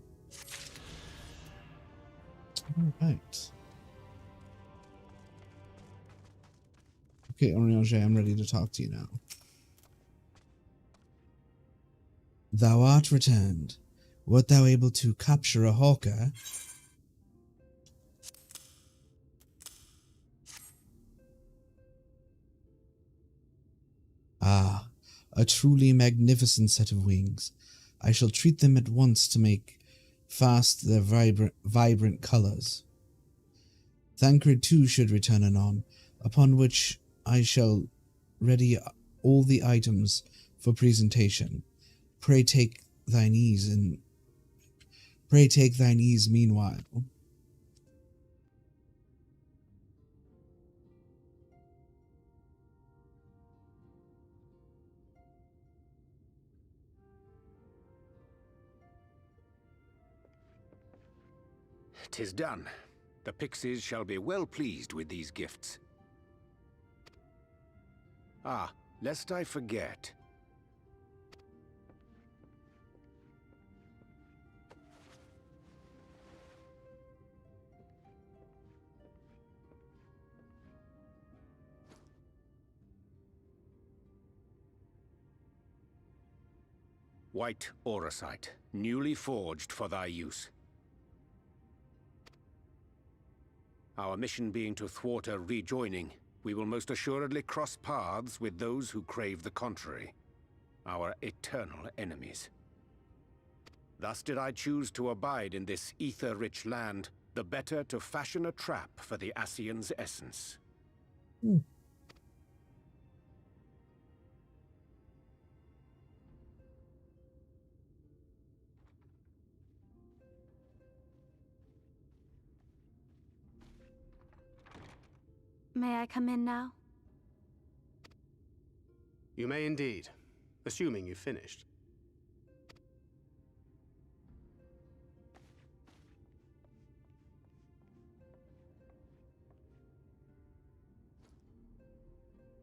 Alright. Okay, Urianger, I'm ready to talk to you now. Thou art returned. Wert thou able to capture a hawker? Ah, a truly magnificent set of wings. I shall treat them at once to make fast their vibrant colours. Thancred too should return anon, upon which I shall ready all the items for presentation. Pray take thine ease meanwhile. "'Tis done. The pixies shall be well pleased with these gifts. Ah, lest I forget. White auracite, newly forged for thy use. Our mission being to thwart a rejoining, we will most assuredly cross paths with those who crave the contrary. Our eternal enemies. Thus did I choose to abide in this ether-rich land, the better to fashion a trap for the Ascian's essence. May I come in now? You may indeed, assuming you've finished.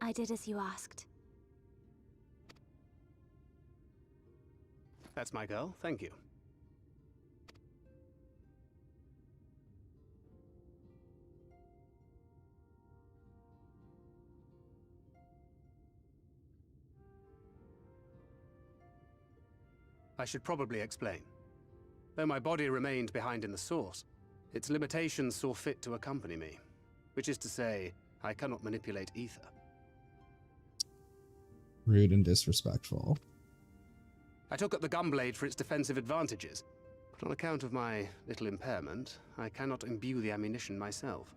I did as you asked. That's my girl, thank you. I should probably explain. Though my body remained behind in the source, its limitations saw fit to accompany me. Which is to say, I cannot manipulate ether. Rude and disrespectful. I took up the gunblade for its defensive advantages, but on account of my little impairment, I cannot imbue the ammunition myself.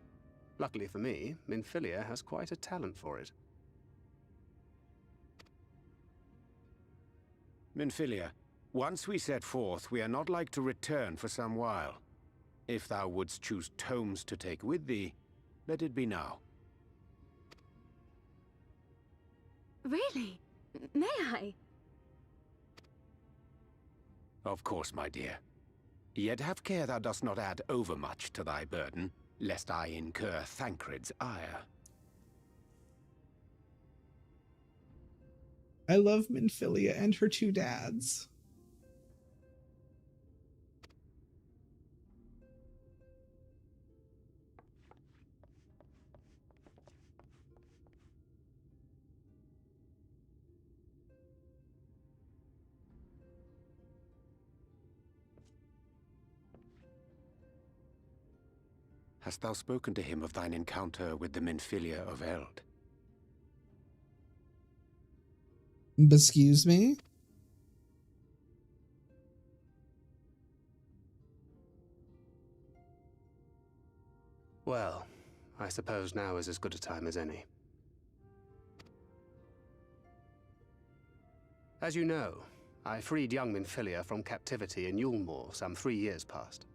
Luckily for me, Minfilia has quite a talent for it. Minfilia, once we set forth, we are not like to return for some while. If thou wouldst choose tomes to take with thee, let it be now. Really? May I? Of course, my dear. Yet have care thou dost not add overmuch to thy burden, lest I incur Thancred's ire. I love Minfilia and her two dads. Hast thou spoken to him of thine encounter with the Minfilia of Eld? Excuse me? Well, I suppose now is as good a time as any. As you know, I freed young Minfilia from captivity in Yulmore some 3 years past.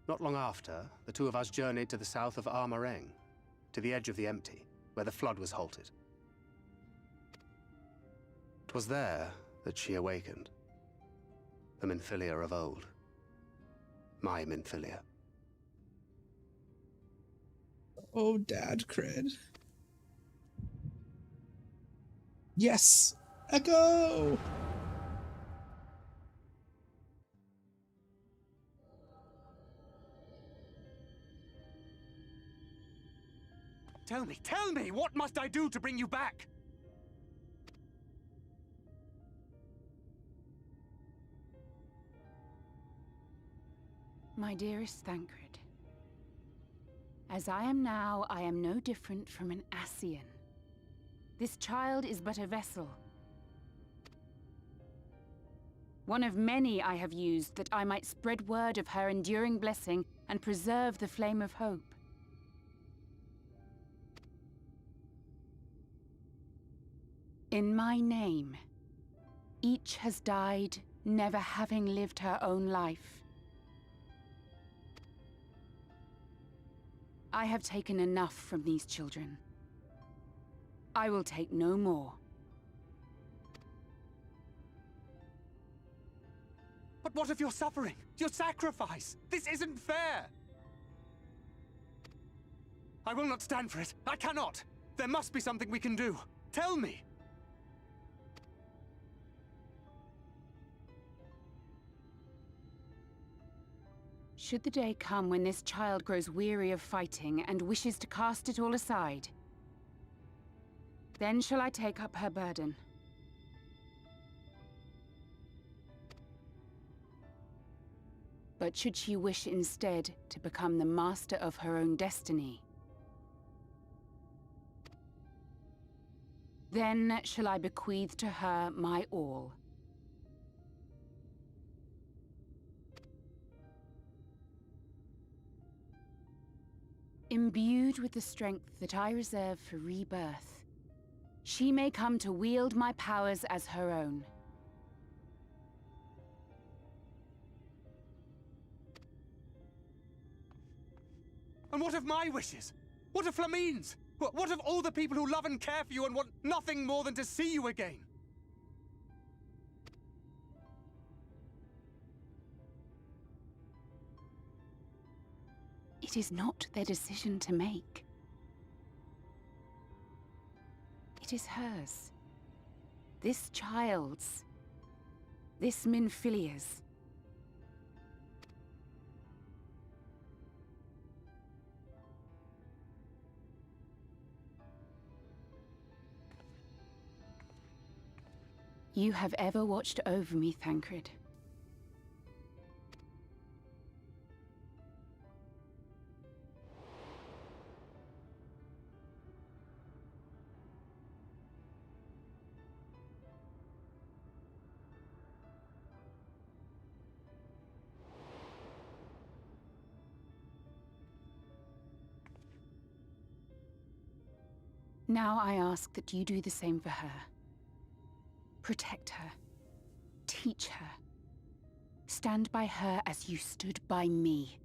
Not long after, the two of us journeyed to the south of Armareng, to the edge of the Empty, where the flood was halted. 'Twas there that she awakened. The Minfilia of old. My Minfilia. Oh, Dad cred. Yes! Echo! Tell me, what must I do to bring you back? My dearest Thancred, as I am now, I am no different from an Ascian. This child is but a vessel. One of many I have used that I might spread word of her enduring blessing and preserve the flame of hope. In my name, each has died, never having lived her own life. I have taken enough from these children. I will take no more. But what of your suffering? Your sacrifice? This isn't fair! I will not stand for it. I cannot! There must be something we can do. Tell me! Should the day come when this child grows weary of fighting and wishes to cast it all aside, then shall I take up her burden. But should she wish instead to become the master of her own destiny, then shall I bequeath to her my all. Imbued with the strength that I reserve for rebirth, she may come to wield my powers as her own. And what of my wishes? What of Flamine's? What of all the people who love and care for you and want nothing more than to see you again? It is not their decision to make. It is hers. This child's. This Minfilia's. You have ever watched over me, Thancred. Now I ask that you do the same for her. Protect her. Teach her. Stand by her as you stood by me.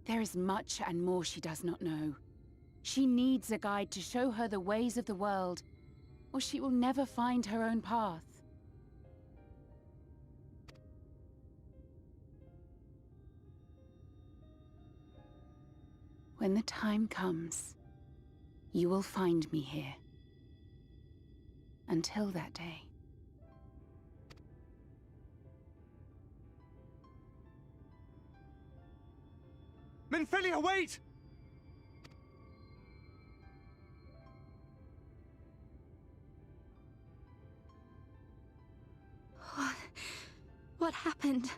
There is much and more she does not know. She needs a guide to show her the ways of the world, or she will never find her own path. When the time comes, you will find me here. Until that day. Minfilia, wait! What happened?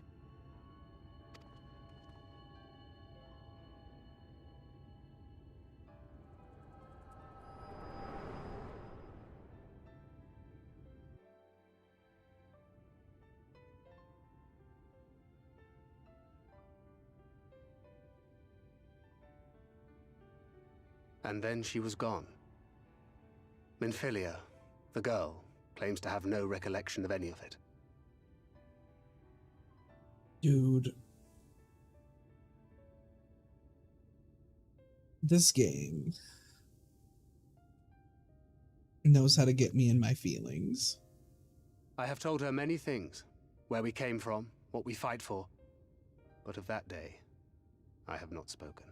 And then she was gone. Minfilia, the girl, claims to have no recollection of any of it. Dude. This game knows how to get me in my feelings. I have told her many things. Where we came from, what we fight for. But of that day, I have not spoken.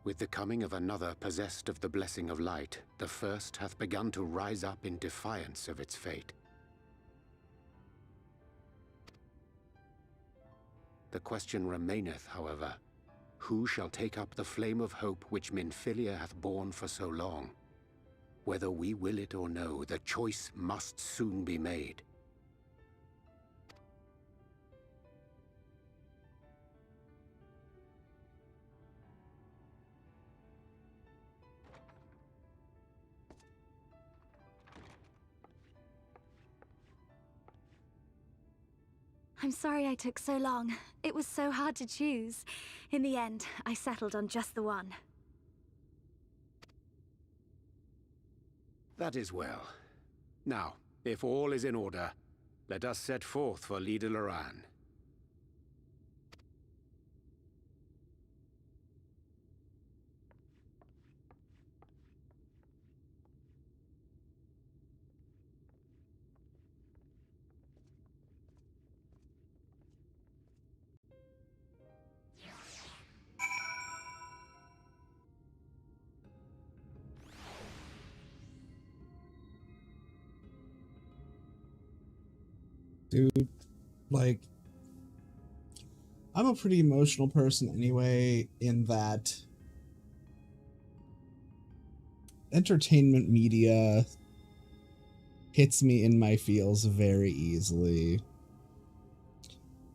With the coming of another possessed of the blessing of light, the first hath begun to rise up in defiance of its fate. The question remaineth, however, who shall take up the flame of hope which Minfilia hath borne for so long? Whether we will it or no, the choice must soon be made. I'm sorry I took so long. It was so hard to choose. In the end, I settled on just the one. That is well. Now, if all is in order, let us set forth for Leader Loran. Dude, like, I'm a pretty emotional person anyway, in that entertainment media hits me in my feels very easily.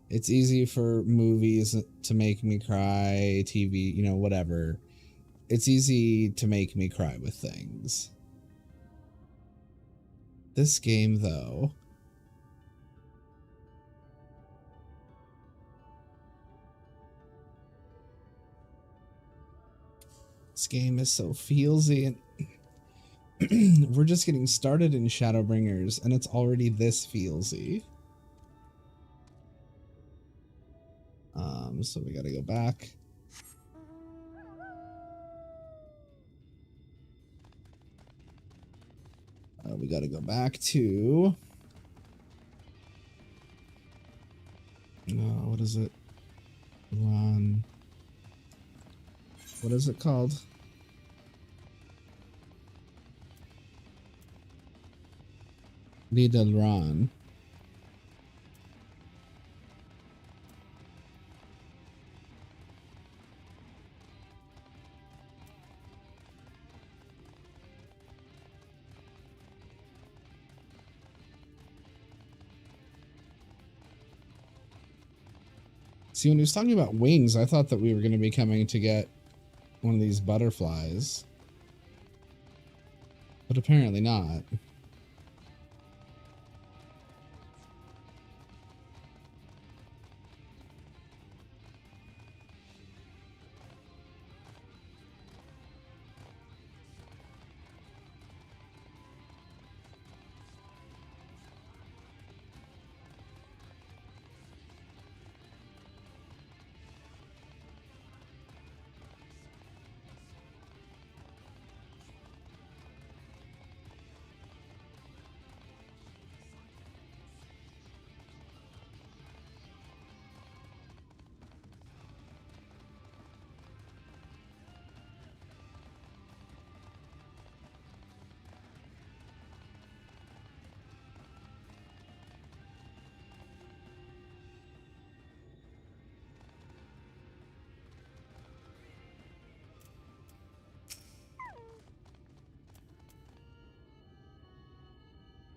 It's easy for movies to make me cry, TV, you know, whatever. It's easy to make me cry with things. This game, though, this game is so feelsy, and we're just getting started in Shadowbringers, and it's already this feelsy. So we gotta go back. We gotta go back to... what is it? Run. What is it called? Little Ron. See, when he was talking about wings, I thought that we were going to be coming to get one of these butterflies. But apparently not.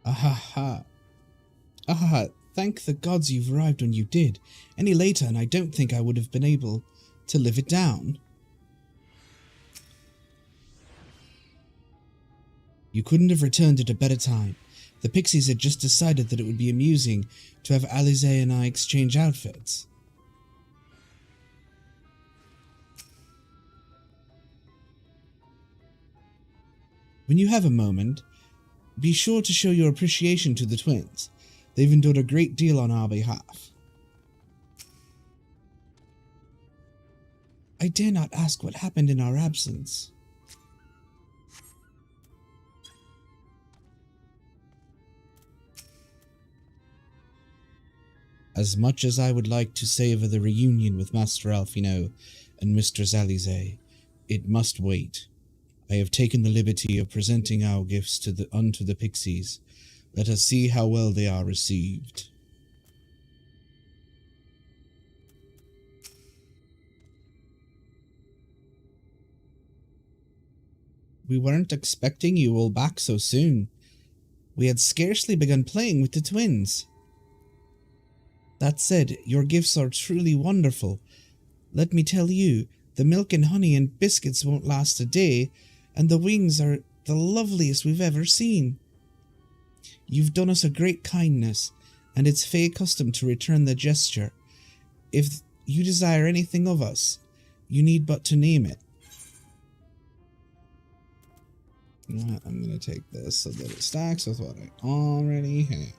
Ahaha. Ahaha. Thank the gods you've arrived when you did. Any later and I don't think I would have been able to live it down. You couldn't have returned at a better time. The Pixies had just decided that it would be amusing to have Alize and I exchange outfits. When you have a moment, be sure to show your appreciation to the twins. They've endured a great deal on our behalf. I dare not ask what happened in our absence. As much as I would like to savor the reunion with Master Alfino and Mistress Alize, it must wait. I have taken the liberty of presenting our gifts unto the Pixies. Let us see how well they are received. We weren't expecting you all back so soon. We had scarcely begun playing with the twins. That said, your gifts are truly wonderful. Let me tell you, the milk and honey and biscuits won't last a day, and the wings are the loveliest we've ever seen. You've done us a great kindness, and it's Fae custom to return the gesture. If you desire anything of us, you need but to name it. You know what? I'm going to take this so that it stacks with what I already have.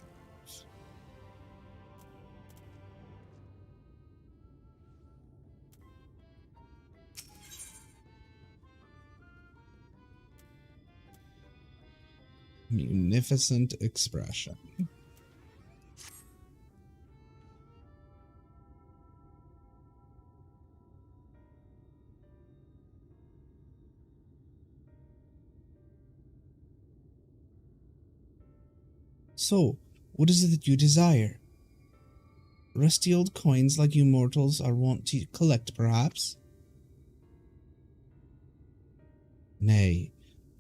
Munificent expression. So, what is it that you desire? Rusty old coins like you mortals are wont to collect, perhaps? Nay,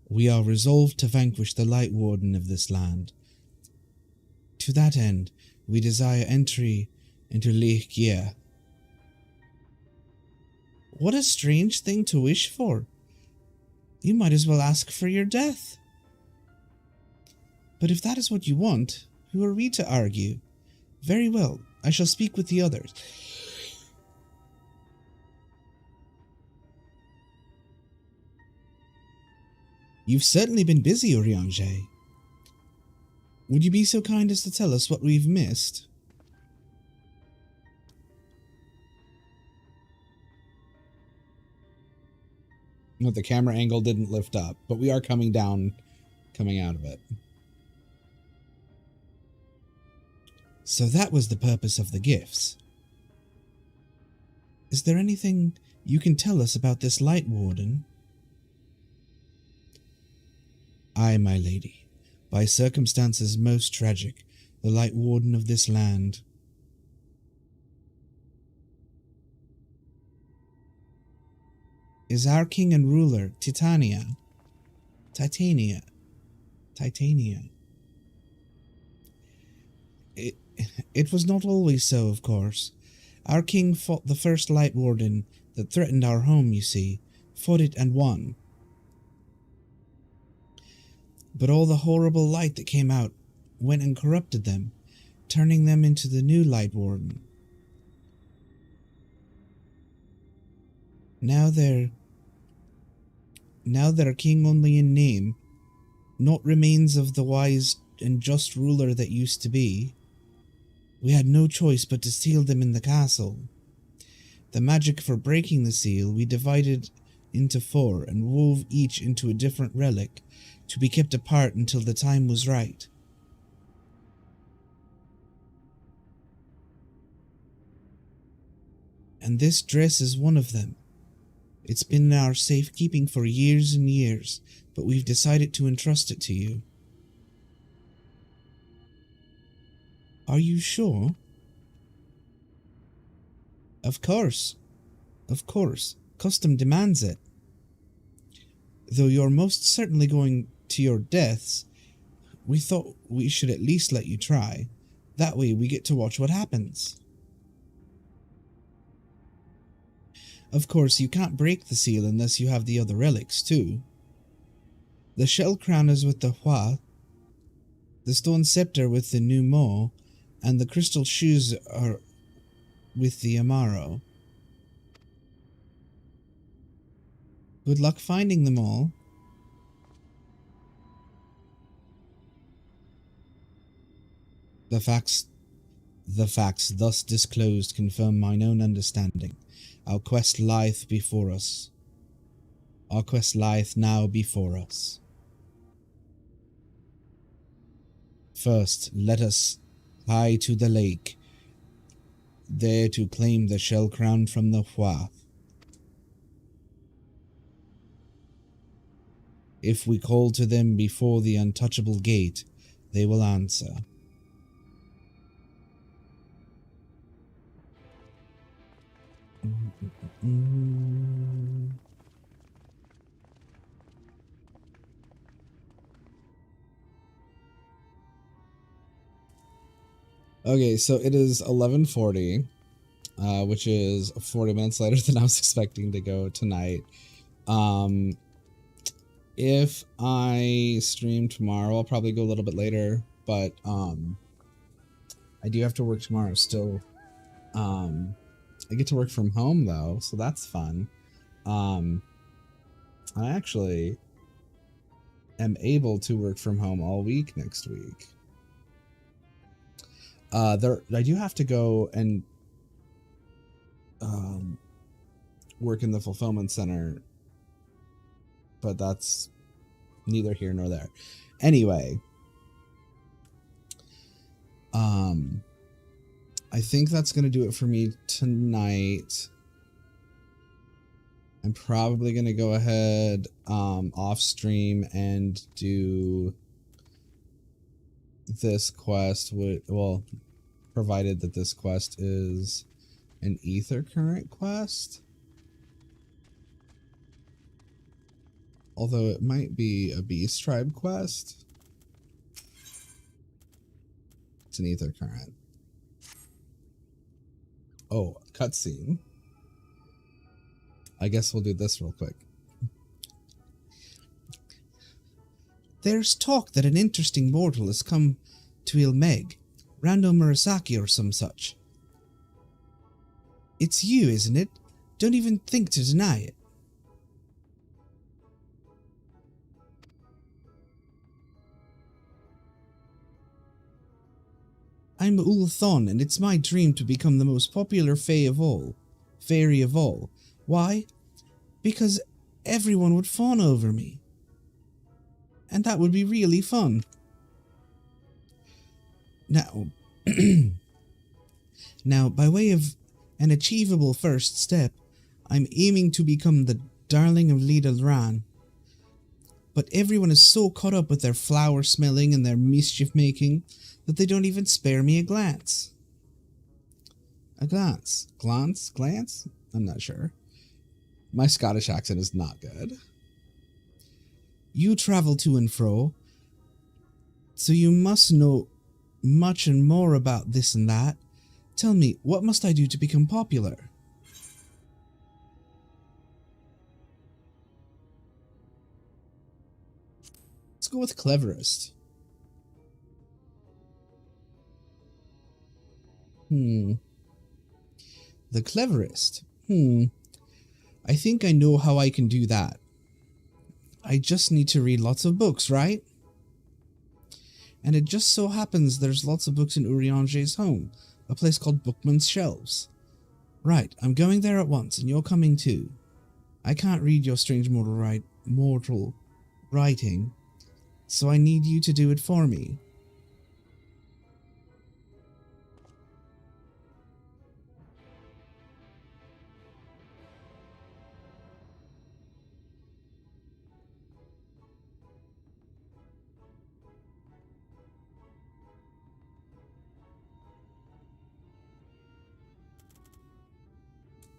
we are resolved to vanquish the Light Warden of this land. To that end, we desire entry into Mheg. What a strange thing to wish for. You might as well ask for your death. But if that is what you want, who are we to argue? Very well, I shall speak with the others. You've certainly been busy, Urianger. Would you be so kind as to tell us what we've missed? No, the camera angle didn't lift up, but we are coming out of it. So that was the purpose of the gifts. Is there anything you can tell us about this Light Warden? Aye, my lady. By circumstances most tragic, the Light Warden of this land is our king and ruler, Titania. It was not always so, of course. Our king fought the first Light Warden that threatened our home, you see. Fought it and won. But all the horrible light that came out went and corrupted them, turning them into the new Light Warden. Now they're king only in name, not remains of the wise and just ruler that used to be. We had no choice but to seal them in the castle. The magic for breaking the seal we divided into 4 and wove each into a different relic to be kept apart until the time was right. And this dress is one of them. It's been in our safekeeping for years and years, but we've decided to entrust it to you. Are you sure? Of course. Custom demands it. Though you're most certainly going to your deaths, we thought we should at least let you try. That way we get to watch what happens. Of course, you can't break the seal unless you have the other relics, too. The shell crown is with the Hua, the stone scepter with the new Mo, and the crystal shoes are with the Amaro. Good luck finding them all. The facts thus disclosed confirm mine own understanding. Our quest lieth before us. Our quest lieth now before us. First, let us hie to the lake, there to claim the shell crown from the Hua. If we call to them before the untouchable gate, they will answer. Okay, so it is 11:40, which is 40 minutes later than I was expecting to go tonight. If I stream tomorrow, I'll probably go a little bit later, but I do have to work tomorrow still. I get to work from home though, so that's fun. I actually am able to work from home all week next week. I do have to go and work in the fulfillment center, but that's neither here nor there. Anyway, I think that's going to do it for me tonight. I'm probably going to go ahead off stream and do this quest with, well, provided that this quest is an ether current quest. Although it might be a beast tribe quest. It's an ether current. Oh, cutscene. I guess we'll do this real quick. There's talk that an interesting mortal has come to Mheg, Rando Murasaki or some such. It's you, isn't it? Don't even think to deny it. I'm Ulthon, and it's my dream to become the most popular fairy of all. Why? Because everyone would fawn over me. And that would be really fun. Now, by way of an achievable first step, I'm aiming to become the darling of Lidl Ran. But everyone is so caught up with their flower smelling and their mischief making that they don't even spare me a glance. A glance? Glance? I'm not sure. My Scottish accent is not good. You travel to and fro, so you must know much and more about this and that. Tell me, what must I do to become popular? Let's go with cleverest. The cleverest. I think I know how I can do that. I just need to read lots of books, right? And it just so happens there's lots of books in Urianger's home, a place called Bookman's Shelves. Right, I'm going there at once, and you're coming too. I can't read your strange mortal writing, so I need you to do it for me.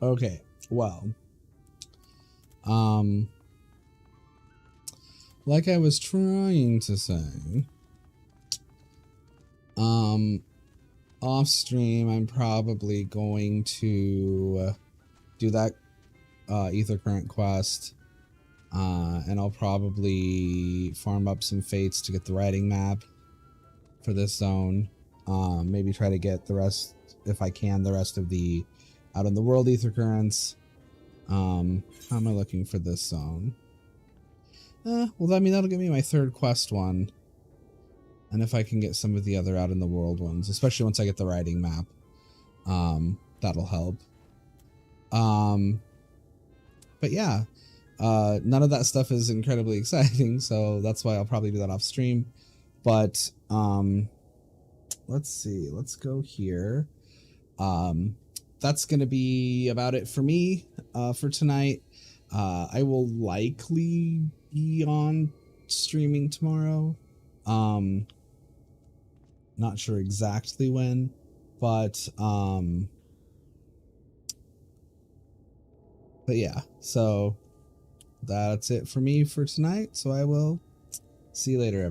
Okay, well, like I was trying to say, off stream, I'm probably going to do that ether current quest, and I'll probably farm up some fates to get the writing map for this zone. Maybe try to get the rest, if I can, the rest of the out in the world ether currents. How am I looking for this zone? Well, I mean, that'll give me my third quest one. And if I can get some of the other out in the world ones, especially once I get the writing map, that'll help. But yeah, none of that stuff is incredibly exciting, so that's why I'll probably do that off stream. But, let's see, let's go here. That's going to be about it for me, for tonight. I will likely be on streaming tomorrow. Not sure exactly when, but yeah, so that's it for me for tonight. So I will see you later, everyone.